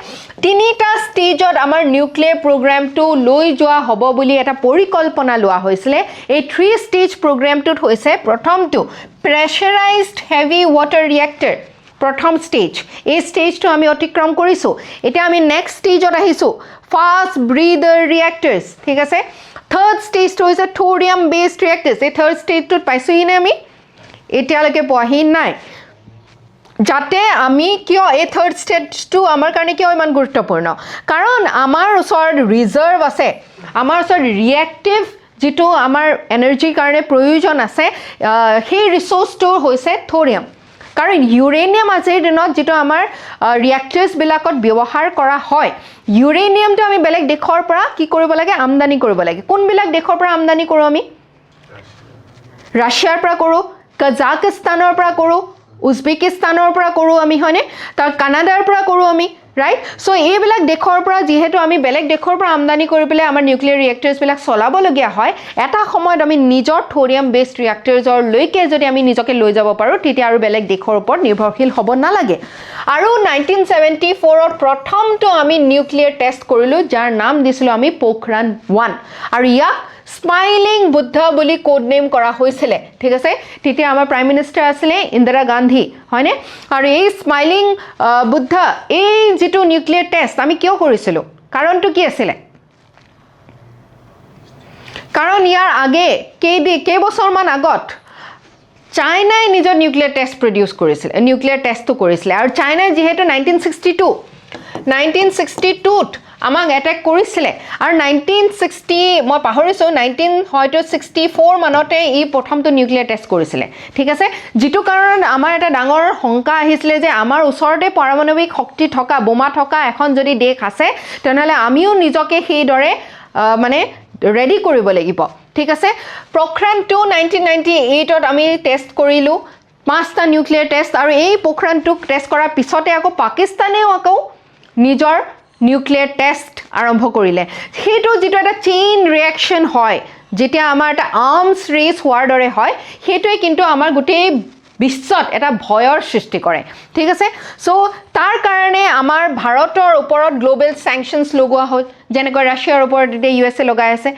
তিনিটা ষ্টেজত আমাৰ নিউক্লিয়াৰ প্ৰগ্ৰামটো লৈ যোৱা হ'ব বুলি এটা পৰিকল্পনা লোৱা হৈছিলে এই 3 ষ্টেজ প্ৰগ্ৰামটোত হৈছে প্ৰথমটো প্ৰেছাৰাইজড হেভি ৱাটাৰ ৰিয়েক্টৰ প্ৰথম ষ্টেজ এই ষ্টেজটো আমি অতিক্ৰম কৰিছো এতিয়া আমি নেক্সট ষ্টেজত আহিছো ফাষ্ট ব্ৰিডাৰ ৰিয়েক্টৰ্ছ ঠিক আছে থাৰ্ড ষ্টেজটো হৈছে থৰিয়াম বেছড ৰিয়েক্টৰ্ছ এই থাৰ্ড ষ্টেজটোত পাইছোহিনে আমি এতিয়ালৈকে পোৱাহি নাই যাতে আমি কিয় এই থাৰ্ড ষ্টেজটো আমাৰ কাৰণে কিয় ইমান গুৰুত্বপূৰ্ণ কাৰণ আমাৰ ওচৰত ৰিজাৰ্ভ আছে আমাৰ ওচৰত ৰিয়েক্টিভ যেটো আমাৰ এনাৰ্জিৰ কাৰণে প্ৰয়োজন আছে সেই ৰিসোৰ্সটো হৈছে থৰিয়াম কাৰণ ইউৰেনিয়াম আজিৰ দিনত যেটো আমাৰ ৰিয়েক্টৰ্ছ বিলাকত ব্যৱহাৰ কৰা হয় ইউৰেনিয়ামটো আমি বেলেগ দেশৰ পৰা কি কৰিব লাগে আমদানি কৰিব লাগে কোনবিলাক দেশৰ পৰা আমদানি কৰো আমি ৰাছিয়াৰ পৰা কৰো কাজাকিস্তানৰ পৰা কৰো উজবেকিস্তানৰ পৰা কৰো আমি হয়নে তাৰ কানাডাৰ পৰা কৰো আমি ৰাইট সো এইবিলাক দেশৰ পৰা যেহেতু আমি বেলেগ দেশৰ পৰা আমদানি কৰি পেলাই আমাৰ নিউক্লিয়াৰ ৰিয়েক্টৰ্ছ বিলাক চলাবলগীয়া হয় এটা সময়ত আমি নিজৰ থৰিয়াম বেছড ৰিয়েক্টৰ্ছৰ লৈকে যদি আমি নিজকে লৈ যাব পাৰো তেতিয়া আৰু বেলেগ দেশৰ ওপৰত নিৰ্ভৰশীল হ'ব নালাগে আৰু 1974ত প্ৰথমটো আমি নিউক্লিয়াৰ টেষ্ট কৰিলো যাৰ নাম দিছিলো আমি পোখৰাণ 1 আৰু ইয়াক স্মাইলিং বুদ্ধ বুলি কোড নেম কৰা হৈছিল ঠিক আছে তেতিয়া আমাৰ প্ৰাইম মিনিষ্টাৰ আছিল ইন্দিৰা গান্ধী হয়নে আৰু এই স্মাইলিং বুদ্ধ এই যেটো নিউক্লিয়াৰ টেষ্ট আমি কিয় কৰিছিলো কাৰণটো কি আছিল কাৰণ ইয়াৰ আগে কেই বছৰমান আগত চাইনাই নিজৰ নিউক্লিয়াৰ টেষ্ট প্ৰডিউস কৰিছিল নিউক্লিয়াৰ টেষ্টটো কৰিছিল আৰু চাইনাই যেহেতু 1962ত আমাক এটেক কৰিছিল আৰু 1960 মই পাহৰিছো 1964 মানতে ই প্ৰথমটো নিউক্লিয়াৰ টেষ্ট কৰিছিল ঠিক আছে যেটো কাৰণ আমাৰ এটা ডাঙৰ শংকা আহিছিল যে আমাৰ ওচৰতে পাৰমাণৱিক শক্তি থকা বোমা থকা এখন যদি দেশ আছে তেনেহলে আমিও নিজকে সেই দৰে মানে ৰেডি কৰিব লাগিব ঠিক আছে পোখৰাণ 2 1998ত আমি টেষ্ট কৰিলো 5টা নিউক্লিয়াৰ টেষ্ট আৰু এই পোখৰাণ 2 টেষ্ট কৰাৰ পিছতে আকৌ পাকিস্তানেও আকৌ নিজৰ নিউক্লিয়াৰ টেষ্ট আৰম্ভ কৰিলে হেতু যেটো এটা চেইন ৰিঅ্যাকশন হয় যেতিয়া আমাৰ এটা আৰ্মস ৰেস হোৱাৰ দৰে হয় হেতুই কিন্তু আমাৰ গোটেই বিশ্বত এটা ভয়ৰ সৃষ্টি কৰে ঠিক আছে সো তাৰ কাৰণে আমাৰ ভাৰতৰ ওপৰত গ্লোবাল স্যাংচনস লগোৱা হয় যেনেকৈ ৰাছিয়াৰ ওপৰত ইউএসএ লগাই আছে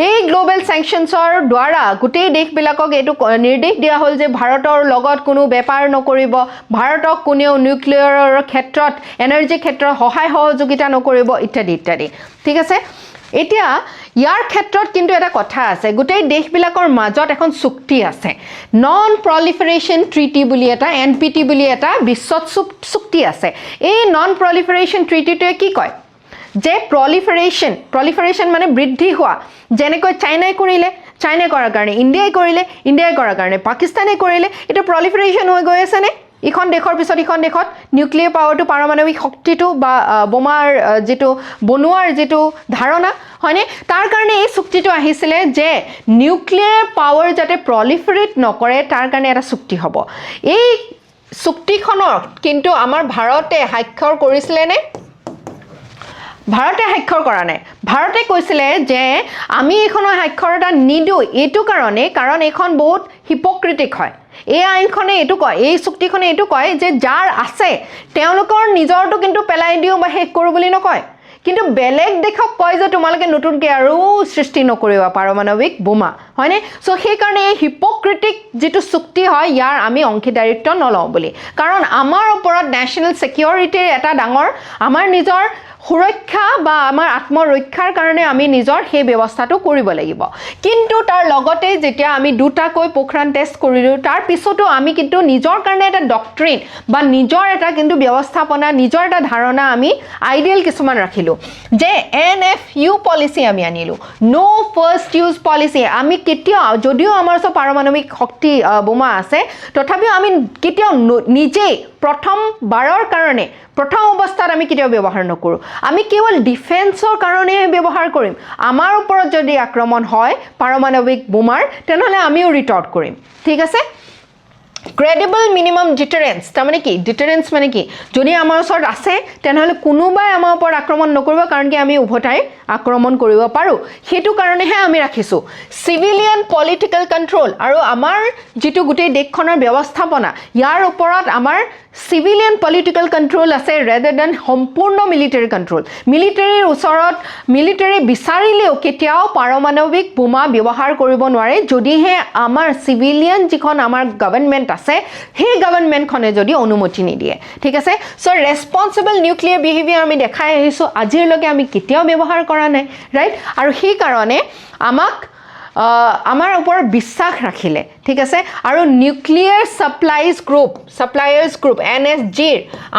এই গ্লোবাল স্যাংচনসৰ দ্বাৰা গোটেই দেশবিলাকক এটো নিৰ্দেশ দিয়া হ'ল যে ভাৰতৰ লগত কোনো বেপাৰ নকৰিব ভাৰতক কোনেও নিউক্লিয়াৰৰ ক্ষেত্ৰত এনাৰ্জি ক্ষেত্ৰত সহায় সহযোগিতা নকৰিব ইত্যাদি ইত্যাদি ঠিক আছে এতিয়া ইয়াৰ ক্ষেত্ৰত কিন্তু এটা কথা আছে গোটেই দেশবিলাকৰ মাজত এখন চুক্তি আছে নন প্ৰলিফাৰেশ্যন ট্ৰিটি বুলি এটা এনপিটি বুলি এটা বিশ্বত চুক্তি আছে এই নন প্ৰলিফাৰেশ্যন ট্ৰিটিটোৱে কি কয় যে প্ৰলিফাৰেশ্যন মানে বৃদ্ধি হোৱা যেনেকৈ চাইনাই কৰিলে চাইনাই কৰাৰ কাৰণে ইণ্ডিয়াই কৰাৰ কাৰণে পাকিস্তানে কৰিলে এটা প্ৰলিফাৰেশ্যন হৈ গৈ আছে নে ইখন দেশৰ পিছত ইখন দেশত নিউক্লিয়াৰ পাৱাৰটো পাৰমাণৱিক শক্তিটো বা বোমাৰ যেটো বনোৱাৰ যেটো ধাৰণা হয়নে তাৰ কাৰণে এই চুক্তিটো আহিছিল যে নিউক্লিয়াৰ পাৱাৰ যাতে প্ৰলিফাৰেট নকৰে তাৰ কাৰণে এটা চুক্তি হ'ব এই চুক্তিখনৰ কিন্তু আমাৰ ভাৰতে স্বাক্ষৰ কৰিছিল নে ভাৰতে স্বাক্ষৰ কৰা নাই ভাৰতে কৈছিল যে আমি এখনৰ স্বাক্ষৰতা নিদো এটো কাৰণ এখন বহুত হিপোক্ৰিটিক হয় এই আইনখনে এটো কয় এই চুক্তিখনে এটো কয় যে যাৰ আছে তেওঁলোকৰ নিজৰটো কিন্তু পেলাই দিও বা শেষ কৰো বুলি নকয় কিন্তু বেলেগ দেশক কয় যে তোমালোকে নতুনকৈ আৰু সৃষ্টি নকৰিবা পাৰমাণৱিক বোমা হয়নে সো সেই কাৰণে এই হিপোক্ৰিটিক যেটো চুক্তি হয় ইয়াৰ আমি অংশীদাৰিত্ব নলওঁ বুলি কাৰণ আমাৰ ওপৰত নেশ্যনেল সিকিউৰিটিৰ এটা ডাঙৰ আমাৰ নিজৰ সুৰক্ষা বা আমাৰ আত্মৰক্ষাৰ কাৰণে আমি নিজৰ সেই ব্যৱস্থাটো কৰিব লাগিব কিন্তু তাৰ লগতে যেতিয়া আমি দুটাকৈ পোখৰাণ টেষ্ট কৰিলো তাৰ পিছতো আমি কিন্তু নিজৰ কাৰণে এটা ডক্ট্ৰিন বা নিজৰ এটা কিন্তু ব্যৱস্থাপনা নিজৰ এটা ধাৰণা আমি আইডিয়াল কিছুমান ৰাখিলো যে এনএফইউ পলিসি আমি আনিলো নো ফাৰ্স্ট ইউজ পলিসি আমি কেতিয়াও যদিও আমাৰ ওচৰত পাৰমাণৱিক শক্তি বোমা আছে তথাপিও আমি কেতিয়াও নিজে প্ৰথম বাৰৰ কাৰণে প্ৰথম অৱস্থাত আমি কেতিয়াও ব্যৱহাৰ নকৰো আমি কেৱল ডিফেন্সৰ কাৰণে ব্যৱহাৰ কৰিম আমাৰ ওপৰত যদি আক্ৰমণ হয় পাৰমাণৱিক বোমাৰ তেনেহলে আমিও ৰিটৰ্ট কৰিম ঠিক আছে ক্ৰেডিবল মিনিমাম ডিটাৰেন্স তাৰমানে কি ডিটাৰেন্স মানে কি যদি আমাৰ ওচৰত আছে তেনেহলে কোনোবাই আমাৰ ওপৰত আক্ৰমণ নকৰিব কাৰণ কি আমি উভতাই আক্ৰমণ কৰিব পাৰো হেতু কাৰণেহে আমি ৰাখিছো সিভিলিয়ান পলিটিক্যাল কন্ট্ৰোল আৰু আমাৰ যেটো গুটেই দেশখনৰ ব্যৱস্থাপনা ইয়াৰ ওপৰত আমাৰ সিভিলিয়ান পলিটিক্যাল কন্ট্ৰোল আছে rather than সম্পূৰ্ণ মিলিটাৰী কন্ট্ৰোল মিলিটাৰীৰ ওচৰত মিলিটাৰী বিচাৰিলেও কেতিয়াও পাৰমাণৱিক বোমা ব্যৱহাৰ কৰিব নোৱাৰে যদিহে আমাৰ সিভিলিয়ান যিখন আমাৰ গভৰ্ণমেণ্ট আছে সেই গভৰ্ণমেণ্টখনে যদি অনুমতি নিদিয়ে ঠিক আছে সো ৰেসপন্সিবল নিউক্লিয়াৰ বিহেভিয়াৰ আমি দেখাই আহিছো আজিৰলৈকে আমি কেতিয়াও ব্যৱহাৰ কৰা নাই ৰাইট আৰু সেই কাৰণে আমাক আমাৰ ওপৰত বিশ্বাস ৰাখিলে ঠিক আছে আৰু নিউক্লিয়াৰ সাপ্লায়াৰ্স গ্ৰুপ NSG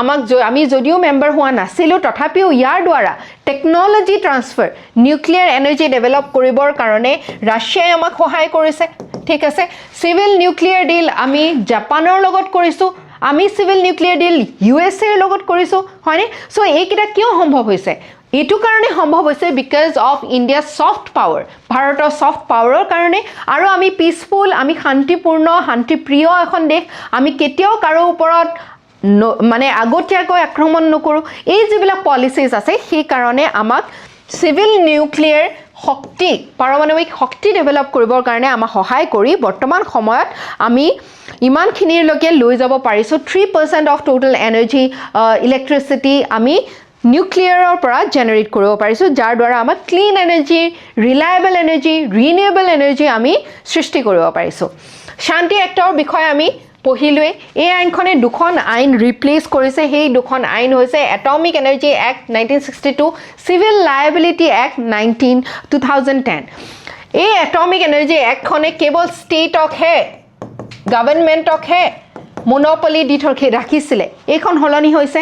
আমাক আমি যদিও মেম্বাৰ হোৱা নাছিলো তথাপিও ইয়াৰ দ্বাৰা technology transfer nuclear energy develop কৰিবৰ কাৰণে ৰাছিয়াই আমাক সহায় কৰিছে ঠিক আছে সিভিল নিউক্লিয়াৰ ডিল আমি জাপানৰ লগত কৰিছো আমি সিভিল নিউক্লিয়াৰ ডিল USA ৰ লগত কৰিছো হয়নে সো এইকিটা কিয় সম্ভৱ হৈছে এটু কাৰণে সম্ভৱ হৈছে because of India soft power ভাৰতৰ সফট পাৱাৰৰ কাৰণে আৰু আমি পিসফুল আমি শান্তিপূৰ্ণ শান্তিপ্ৰিয় এখন দেশ আমি কেতিয়াও কাৰো ওপৰত মানে আগতীয়াকৈ আক্ৰমণ নকৰো এই যিবিলাক পলিচিজ আছে সেই কাৰণে আমাক সিভিল নিউক্লিয়াৰ শক্তি পাৰমাণৱিক শক্তি ডেভেলপ কৰিবৰ কাৰণে আমাক সহায় কৰি বৰ্তমান সময়ত আমি ইমানখিনিৰ লৈকে লৈ যাব পাৰিছো 3% অফ টোটাল এনাৰ্জি ইলেক্ট্ৰিচিটি আমি নিউক্লিয়াৰৰ পৰা জেনাৰেট কৰিব পাৰিছো যাৰ দ্বাৰা আমাক clean energy reliable energy renewable energy আমি সৃষ্টি কৰিব পাৰিছো শান্তি এক্টৰ বিষয়ে আমি পঢ়িলোৱে এই আইনখনে দুখন আইন ৰিপ্লেস কৰিছে সেই দুখন আইন হৈছে atomic energy act 1962 civil liability act 2010 এই এটমিক এনাৰ্জি এক্টখনে কেৱল ষ্টেটকহে গভৰ্ণমেণ্টকহে মনোপলি দি ৰাখিছিলে এইখন হলনি হৈছে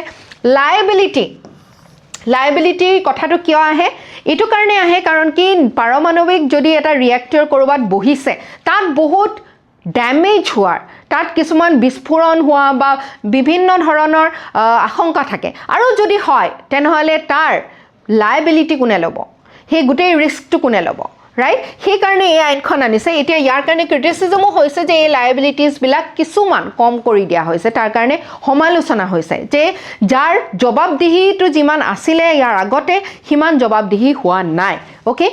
লায়াবিলিটি কথাটো কিয় আহে এটো কাৰণে আহে কাৰণ কি পাৰমাণৱিক যদি এটা ৰিয়েক্টৰ কৰবাত বহিছে তাত বহুত ড্যামেজ হোৱাৰ তাত কিছুমান বিস্ফোৰণ হোৱা বা বিভিন্ন ধৰণৰ আশংকা থাকে আৰু যদি হয় তেনেহলে তাৰ লায়াবিলিটি কোনে ল'ব সেই গুটেই ৰিস্কটো কোনে ল'ব ৰাইট সেই কাৰণে এই আইনখন আনিছে এতিয়া ইয়াৰ কাৰণে ক্ৰিটিসিজমো হৈছে যে এই লায়াবিলিটিজ বিলাক কিছুমান কম কৰি দিয়া হৈছে তাৰ কাৰণে সমালোচনা হৈছে যে যাৰ জবাবদিহিটো যিমান আছিলে ইয়াৰ আগতে হিমান জবাবদিহি হোৱা নাই ওকে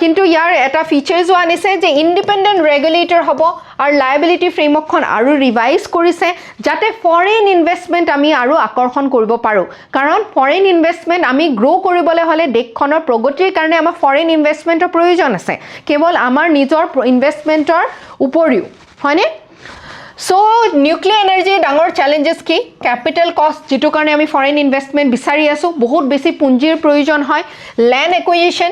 কিন্তু ইয়াৰ এটা ফিচাৰ্সও আনিছে যে ইন্ডিপেন্ডেন্ট ৰেগুলেটৰ হ'ব আৰু লায়াবিলিটি ফ্ৰেমৱৰ্কখন আৰু ৰিভাইজ কৰিছে যাতে ফৰেন ইনভেষ্টমেন্ট আমি আৰু আকৰ্ষণ কৰিব পাৰো কাৰণ ফৰেন ইনভেষ্টমেন্ট আমি গ্ৰো কৰিবলৈ হলে দেশখনৰ প্ৰগতিৰ কাৰণে আমাৰ ফৰেন ইনভেষ্টমেন্টৰ প্ৰয়োজন আছে কেৱল আমাৰ নিজৰ ইনভেষ্টমেন্টৰ উপৰিও হয়নে সো নিউক্লিয়াৰ এনাৰ্জি ডাঙৰ চ্যালেঞ্জেস কি ক্যাপিটাল কষ্ট যেটো কাৰণে আমি ফৰেন ইনভেষ্টমেন্ট বিচাৰি আছো বহুত বেছি পুঁজিৰ প্ৰয়োজন হয় ল্যান্ড একুইজিশন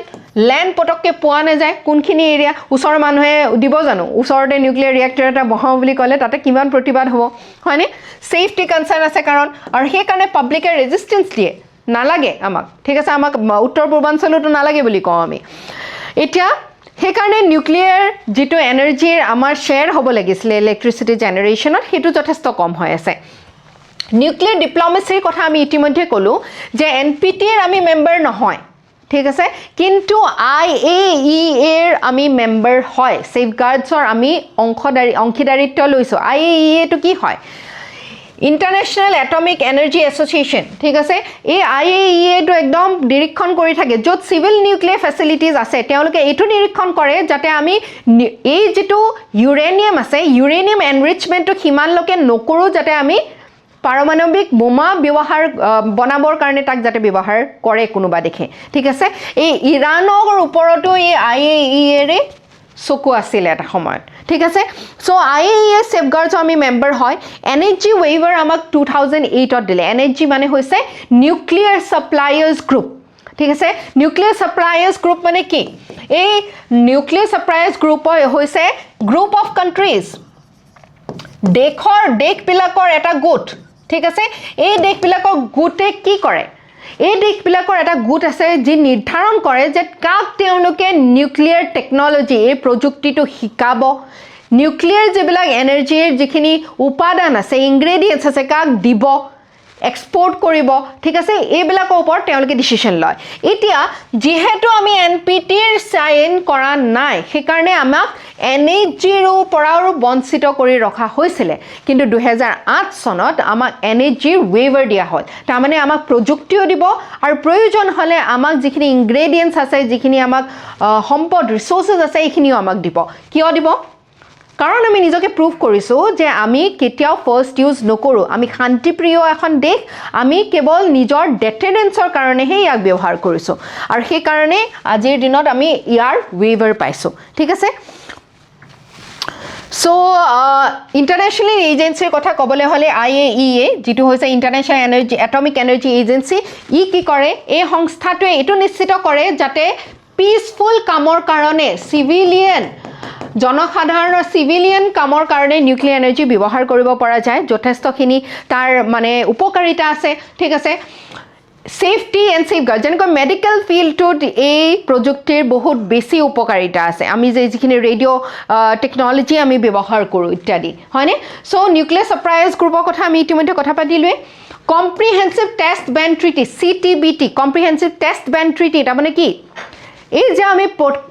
ল্যান্ড পটককে পোৱা নাযায় কোনখিনি এৰিয়া ওচৰ মানুহে দিব জানো ওচৰতে নিউক্লিয়াৰ ৰিয়েক্টৰ এটা বহাও বুলি ক'লে তাতে কিমান প্ৰতিবাদ হ'ব হয়নে সেফটি কনসাৰ্ন আছে কাৰণ আৰু সেই কাৰণে পাব্লিকে ৰেজিস্ট্যান্স দিয়ে নালাগে আমাক ঠিক আছে আমাক উত্তৰ পূৰ্বাঞ্চলতো নালাগে বুলি কওঁ আমি এতিয়া সেই কাৰণে নিউক্লিয়াৰ যেটো এনাৰ্জিৰ আমাৰ শেয়াৰ হ'ব লাগিছিল ইলেক্ট্ৰিসিটি জেনাৰেশনত হেতু যথেষ্ট কম হৈ আছে নিউক্লিয়াৰ ডিপ্লোমেচিৰ কথা আমি ইতিমধ্যে কলো যে NPT এৰ আমি মেম্বাৰ নহয় ঠিক আছে কিন্তু IAEA এৰ আমি মেম্বাৰ হয় সেফগাৰ্ডছৰ আমি অংশীদাৰিত্ব লৈছো IAEA টো কি হয় ইন্টাৰনেশ্যনেল এটমিক এনাৰ্জি এছ'চিয়েশ্যন ঠিক আছে এই IAEA টো একদম নিৰীক্ষণ কৰি থাকে য'ত সিভিল নিউক্লিয়াৰ ফেচিলিটিজ আছে তেওঁলোকে এইটো নিৰীক্ষণ কৰে যাতে আমি এই যেটো ইউৰেনিয়াম আছে ইউৰেনিয়াম এনৰিচমেন্টটো হিমান লোকে নকৰো যাতে আমি পাৰমাণৱিক বোমা ব্যৱহাৰ বনাবৰ কাৰণে তাক যাতে ব্যৱহাৰ কৰে কোনোবা দেখে ঠিক আছে এই ইৰানৰ ওপৰতো এই IAEA ৰে চকু আছিল এটা সময়ত ঠিক আছে সো IAEA সেফগাৰ্ডছ আমি মেম্বাৰ হয় এনাৰ্জি ৱেইভাৰ আমাক 2008 ত দিলে এনাৰ্জি মানে হৈছে নিউক্লিয়াৰ সাপ্লায়াৰ্স গ্ৰুপ ঠিক আছে নিউক্লিয়াৰ সাপ্লায়াৰ্স গ্ৰুপ মানে কি এই নিউক্লিয়াৰ সাপ্লায়াৰ্স গ্ৰুপ হৈছে গ্ৰুপ অফ কান্ট্ৰিজ দেশবিলাকৰ এটা গোট ঠিক আছে এই দেশবিলাকৰ গোটে কি কৰে এই দেশবিলাকৰ এটা গোট আছে যি নিৰ্ধাৰণ কৰে যে কাক তেওঁলোকে নিউক্লিয়াৰ টেকনলজি এই প্ৰযুক্তিটো শিকাব নিউক্লিয়াৰ যিবিলাক এনাৰ্জিৰ যিখিনি উপাদান আছে ইনগ্ৰেডিয়েন্টস আছে কাক দিব এক্সপোৰ্ট কৰিব ঠিক আছে এইবিলাকৰ ওপৰত তেওঁলোকে ডিসিশন লয় এতিয়া যেহেতু আমি NPT এৰ সাইন কৰা নাই সেই কাৰণে আমাক এনাৰ্জিৰো পৰাও বঞ্চিত কৰি ৰখা হৈছিলে কিন্তু 2008 চনত আমাক এনাৰ্জিৰ ৱেইভাৰ দিয়া হ'ল তাৰমানে আমাক প্ৰযুক্তিও দিব আৰু প্ৰয়োজন হ'লে আমাক যিখিনি ইনগ্ৰেডিয়েন্টছ আছে যিখিনি আমাক সম্পদ ৰিসোৰ্সেস আছে এইখিনিও আমাক দিব কিয় দিব কাৰণ আমি নিজকে প্ৰুভ কৰিছো যে আমি কেতিয়াও ফাৰ্স্ট ইউজ নকৰো আমি শান্তিপ্ৰিয় এখন দেশ আমি কেৱল নিজৰ ডেটেনেন্সৰ কাৰণেহে ইয়াক ব্যৱহাৰ কৰিছো আৰু সেই কাৰণে আজিৰ দিনত আমি ইয়াৰ ৱেইভাৰ পাইছো ঠিক আছে সো ইন্টাৰনেশ্যনেল এজেন্সিৰ কথা ক'বলৈ হ'লে IAEA যেটো হৈছে international energy atomic energy agency ই কি কৰে এই সংস্থাটোৱে এটো নিশ্চিত কৰে যাতে পিসফুল কামৰ কাৰণে সিভিলিয়ান জনসাধাৰণৰ সিভিলিয়ান কামৰ কাৰণে নিউক্লিয়াৰ এনাৰ্জি ব্যৱহাৰ কৰিব পৰা যায় যথেষ্টখিনি তাৰ মানে উপকাৰিতা আছে ঠিক আছে সেফটি এন্ড সেফগাৰ্ড যেনেকৈ মেডিকেল ফিল্ডটোত এই প্ৰযুক্তিৰ বহুত বেছি উপকাৰিতা আছে আমি যিখিনি ৰেডিঅ' টেকনলজি আমি ব্যৱহাৰ কৰোঁ ইত্যাদি হয়নে সো নিউক্লিয়াৰ সাৰপ্ৰাইজ গ্ৰুপৰ কথা আমি ইতিমধ্যে কথা পাতিলোৱে comprehensive test ban treaty CTBT comprehensive test ban treaty তাৰমানে কি এই যে আমি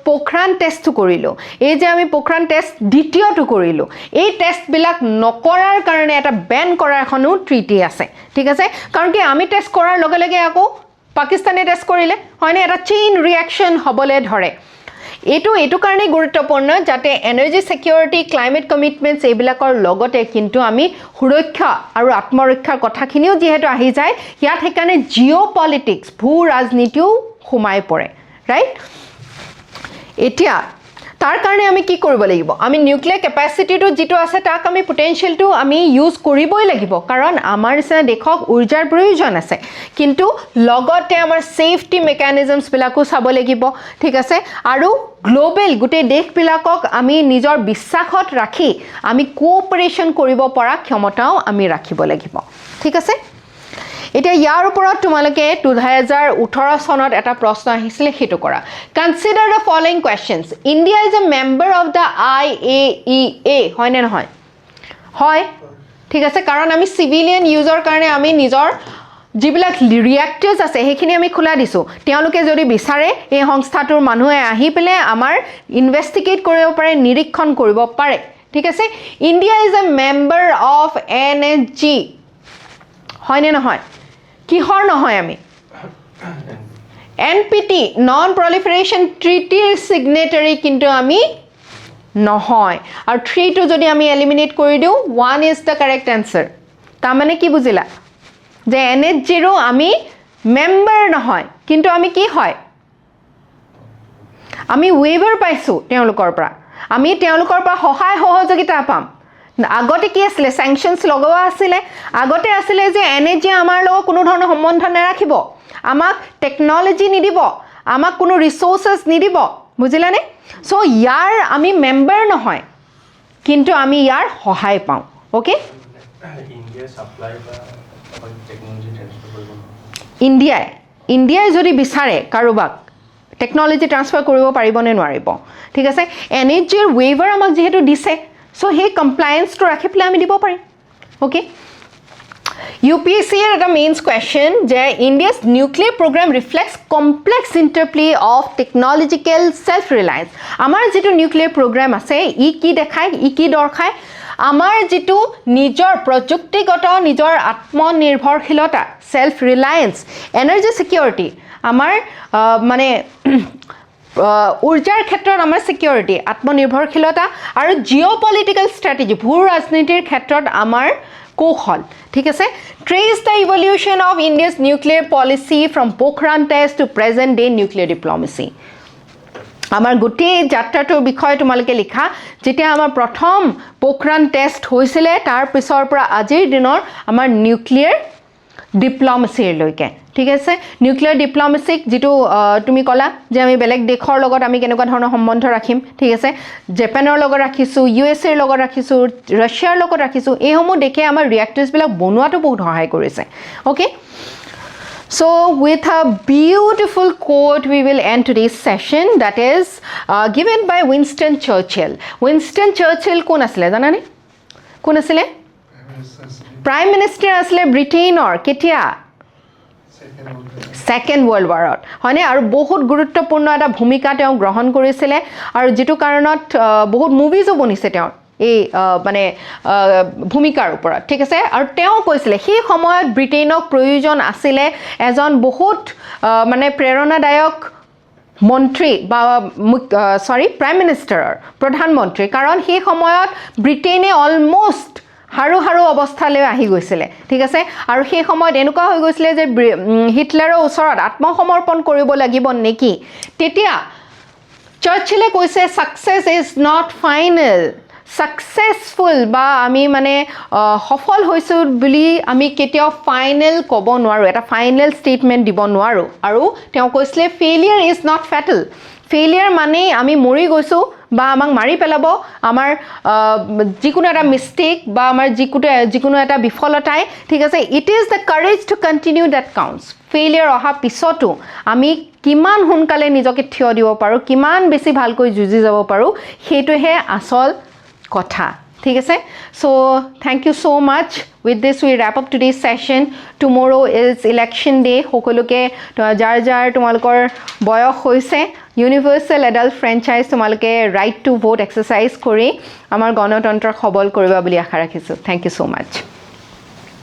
পোখৰাণ টেষ্টটো কৰিলো এই যে আমি পোখৰাণ টেষ্ট দ্বিতীয়টো কৰিলো এই টেষ্টবিলাক নকৰাৰ কাৰণে এটা বেন কৰাৰ এখনো ট্ৰিটি আছে ঠিক আছে কাৰণ কি আমি টেষ্ট কৰাৰ লগে লগে আকৌ পাকিস্তানে টেষ্ট কৰিলে হয়নে এটা চেইন ৰিয়াকচন হ'বলৈ ধৰে এইটো কাৰণে গুৰুত্বপূৰ্ণ যাতে এনাৰ্জি সিকিউৰিটি ক্লাইমেট কমিটমেন্টছ এইবিলাকৰ লগতে কিন্তু আমি সুৰক্ষা আৰু আত্মৰক্ষাৰ কথাখিনিও যেহেতু আহি যায় ইয়াত সেইকাৰণে জিঅ'পলিটিক্স ভূ ৰাজনীতিও সোমাই পৰে right এতিয়া তাৰ কাৰণে আমি কি কৰিব লাগিব আমি নিউক্লিয়াৰ কেপাসিটিটো যেটো আছে তাক আমি পটেনশিয়ালটো আমি ইউজ কৰিবই লাগিব কাৰণ আমাৰ নিচিনা দেশক ঊৰ্জাৰ প্ৰয়োজন আছে কিন্তু লগতে আমাৰ সেফটি মেকানিজমছ বিলাকো চাব লাগিব ঠিক আছে আৰু গ্লোবাল গোটেই দেশবিলাকক আমি নিজৰ বিশ্বাসত ৰাখি আমি কোঅপাৰেচন কৰিব পৰা ক্ষমতাও আমি ৰাখিব লাগিব ঠিক আছে এটা ইয়াৰ ওপৰত তোমালকে 2018 সনত এটা প্ৰশ্ন আহিছিল হেতু কৰা consider the following questions India is a member of the IAEA হয় নে নহয় হয় ঠিক আছে কাৰণ আমি সিভিলিয়ান ইউজৰ কাৰণে আমি নিজৰ যিবিলাক ৰিয়েক্টৰ্ছ আছে সেইখিনি আমি খোলা দিছো তেওঁলোকে যদি বিচাৰে এই সংস্থাটোৰ মানুহে আহি পেলে আমাৰ ইনভেষ্টিগেট কৰিব পাৰে নিৰীক্ষণ কৰিব পাৰে ঠিক আছে India is a member of NSG হয় নে নহয় কিহৰ নহয় আমি NPT নন প্ৰলিফাৰেশ্যন ট্ৰিটিৰ সিগনেটাৰী কিন্তু আমি নহয় আৰু 3 টো যদি আমি এলিমিনেট কৰি দিও 1 ইজ দ্য কাৰেক্ট আনসাৰ তাৰ মানে কি বুজিলা যে NSG ৰো আমি মেম্বাৰ নহয় কিন্তু আমি কি হয় আমি ৱেইভাৰ পাইছো তেওঁলোকৰ পৰা আমি তেওঁলোকৰ পৰা সহায় সহযোগিতা পাম আগতে কি আছিল স্যাংশনস লগোৱা আছিল আগতে আছিল যে এনাৰ্জি আমাৰ লগত কোনো ধৰণৰ সম্বন্ধ নাৰাখিব আমাক টেকনলজি নিদিব আমাক কোনো ৰিসোৰ্সেস নিদিব বুজিলানে সো ইয়াৰ আমি মেম্বাৰ নহয় কিন্তু আমি ইয়াৰ সহায় পাওঁ ওকে ইন্ডিয়া সাপ্লাই বা টেকনলজি ট্ৰান্সফাৰ কৰিব ইন্ডিয়াই যদি বিচাৰে কাৰোবাক টেকনলজি ট্ৰান্সফাৰ কৰিব পাৰিবনে নোৱাৰিব ঠিক আছে এনাৰ্জিৰ ৱেইভাৰ আমাক যেহেতু দিছে সো হে কমপ্লায়েন্স টু ৰাখি পেলাই আমি দিব পাৰিম okay UPSC er a mains question je India's nuclear program reflects complex interplay of technological self reliance amar jitu nuclear program ase I ki dekhai I ki dorkhai amar jitu nijor projuktigoto nijor atmonirbhorshilota self reliance energy security amar mane ঊৰ্জাৰ ক্ষেত্ৰত আমাৰ security আত্মনিৰ্ভৰশীলতা আৰু জিঅ'পলিটিক্যাল strategy ভূ ৰাজনীতিৰ ক্ষেত্ৰত আমাৰ কৌশল ঠিক আছে trace the evolution of India's nuclear policy from Pokhran test to present day nuclear diplomacy আমাৰ গোটেই যাত্ৰাটোৰ বিষয়ে তোমালোকে লিখা যেতিয়া আমাৰ প্ৰথম পোখৰাণ টেষ্ট হৈছিল তাৰ পিছৰ পৰা আজিৰ দিনৰ আমাৰ নিউক্লিয়াৰ ডিপ্ল'মেচিৰ লৈকে ঠিক আছে নিউক্লিয়াৰ ডিপ্ল'মেচিক যেটো তুমি কলা যে আমি বেলেগ দেশৰ লগত আমি কেনেকুৱা ধৰণৰ সম্বন্ধ ৰাখিম ঠিক আছে জাপানৰ লগত ৰাখিছো USA ৰ লগত ৰাখিছো ৰাছিয়াৰ লগত ৰাখিছো এইসমূহ দেখে আমাৰ ৰিয়েক্টৰ্ছ বিলাক বনোৱাটো বহুত সহায় কৰিছে okay So with a beautiful quote we will end today's session that is given by Winston Churchill. Winston Churchill কোন আছিল জানানে কোন আছিল Prime Minister asle Britain or ketia second world ৱাৰত হয়নে আৰু বহুত গুৰুত্বপূৰ্ণ এটা ভূমিকা তেওঁ গ্ৰহণ কৰিছিলে আৰু যিটো কাৰণত বহুত মুভিজো বনিছে তেওঁৰ এই মানে ভূমিকাৰ ওপৰত ঠিক আছে আৰু তেওঁ কৈছিলে সেই সময়ত ব্ৰিটেইনক প্ৰয়োজন আছিলে এজন বহুত মানে প্ৰেৰণাদায়ক মন্ত্ৰী বা প্ৰাইম মিনিষ্টাৰৰ প্ৰধানমন্ত্ৰী কাৰণ সেই সময়ত ব্ৰিটেইনে অলমষ্ট হাৰু অৱস্থালৈ আহি গৈছিলে ঠিক আছে আৰু সেই সময়ত এনেকুৱা হৈ গৈছিলে যে হিটলাৰৰ ওচৰত আত্মসমৰ্পণ কৰিব লাগিব নেকি তেতিয়া চাৰ্চিলে কৈছে success is not final successful বা আমি মানে সফল হৈছোঁ বুলি আমি কেতিয়াও ফাইনেল ক'ব নোৱাৰোঁ এটা ফাইনেল ষ্টেটমেণ্ট দিব নোৱাৰোঁ আৰু তেওঁ কৈছিলে failure is not fatal failure মানে আমি মৰি গৈছোঁ বা আমাক মাৰি পেলাব আমাৰ যিকোনো এটা মিষ্টেক বা আমাৰ যিকোনো এটা বিফলতাই ঠিক আছে it is the courage to continue that counts failure অহা পিছতো আমি কিমান সোনকালে নিজকে থিয় দিব পাৰোঁ কিমান বেছি ভালকৈ যুঁজি যাব পাৰোঁ সেইটোহে আচল কথা ঠিক আছে so thank you so much with this we wrap up today's session tomorrow is election day সকলোকে যাৰ তোমালোকৰ বয়স হৈছে ইউনিভাৰ্সেল এডাল্ট ফ্ৰেঞ্চাইজ তোমালোকে ৰাইট টু ভোট এক্সাৰসাইজ কৰি আমাৰ গণতন্ত্ৰক সবল কৰিবা বুলি আশা ৰাখিছোঁ thank you so much